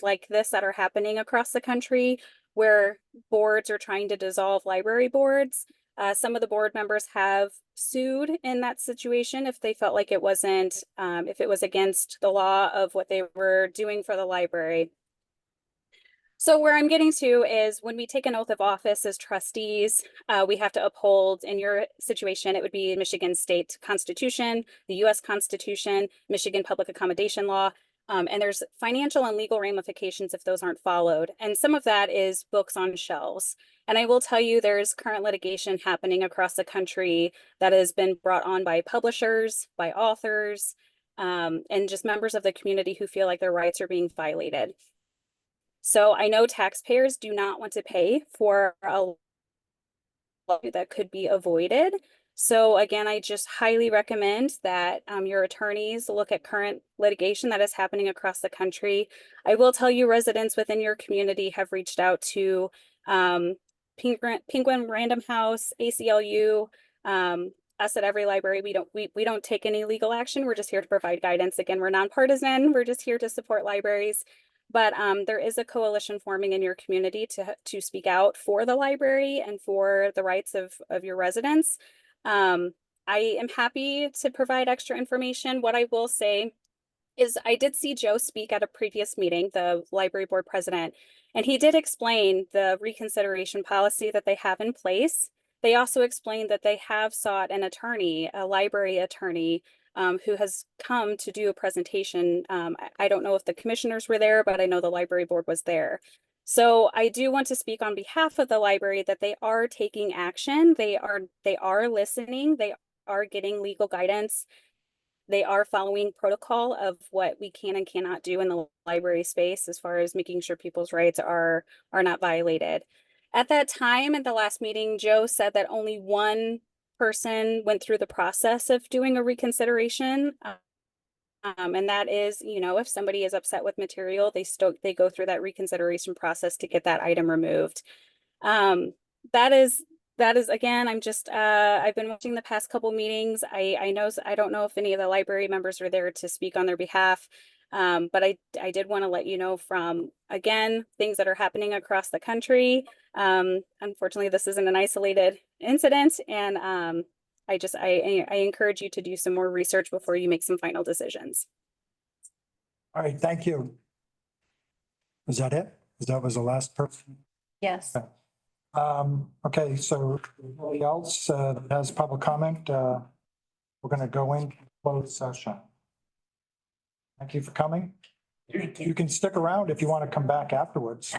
like this that are happening across the country where boards are trying to dissolve library boards. Some of the board members have sued in that situation if they felt like it wasn't, if it was against the law of what they were doing for the library. So where I'm getting to is when we take an oath of office as trustees, we have to uphold, in your situation, it would be Michigan State Constitution, the US Constitution, Michigan Public Accommodation Law, and there's financial and legal ramifications if those aren't followed. And some of that is books on shelves. And I will tell you there's current litigation happening across the country that has been brought on by publishers, by authors, and just members of the community who feel like their rights are being violated. So I know taxpayers do not want to pay for a lawsuit that could be avoided. So again, I just highly recommend that your attorneys look at current litigation that is happening across the country. I will tell you, residents within your community have reached out to Penguin Random House, ACLU, us at Every Library. We don't take any legal action. We're just here to provide guidance. Again, we're nonpartisan. We're just here to support libraries. But there is a coalition forming in your community to speak out for the library and for the rights of your residents. I am happy to provide extra information. What I will say is I did see Joe speak at a previous meeting, the library board president, and he did explain the reconsideration policy that they have in place. They also explained that they have sought an attorney, a library attorney, who has come to do a presentation. I don't know if the commissioners were there, but I know the library board was there. So I do want to speak on behalf of the library that they are taking action. They are listening. They are getting legal guidance. They are following protocol of what we can and cannot do in the library space as far as making sure people's rights are not violated. At that time, at the last meeting, Joe said that only one person went through the process of doing a reconsideration. And that is, if somebody is upset with material, they go through that reconsideration process to get that item removed. That is again, I've been watching the past couple meetings. I don't know if any of the library members are there to speak on their behalf. But I did want to let you know from, again, things that are happening across the country. Unfortunately, this isn't an isolated incident, and I encourage you to do some more research before you make some final decisions. All right, thank you. Was that it? That was the last person? Yes. Okay, so anybody else that has public comment, we're going to go into closed session. Thank you for coming. You can stick around if you want to come back afterwards.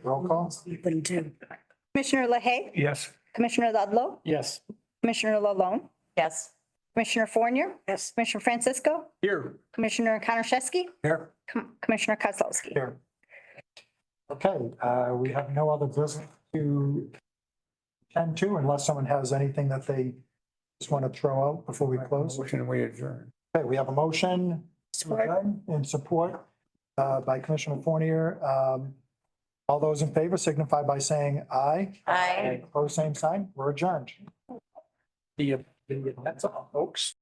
Roll call. Open to. Commissioner LaHaye, Yes. Commissioner Ludlow, Yes. Commissioner LaLonde, Yes. Commissioner Fournier. Yes. Commissioner Francisco, Here. Commissioner Konachevsky, Here. Commissioner Kozlowski. Here. Okay, we have no other business to attend to unless someone has anything that they just want to throw out before we close. Motion we adjourn. Okay, we have a motion in support by Commissioner Fournier. All those in favor signify by saying aye. Aye. Opposed, same sign. We're adjourned. That's all, folks.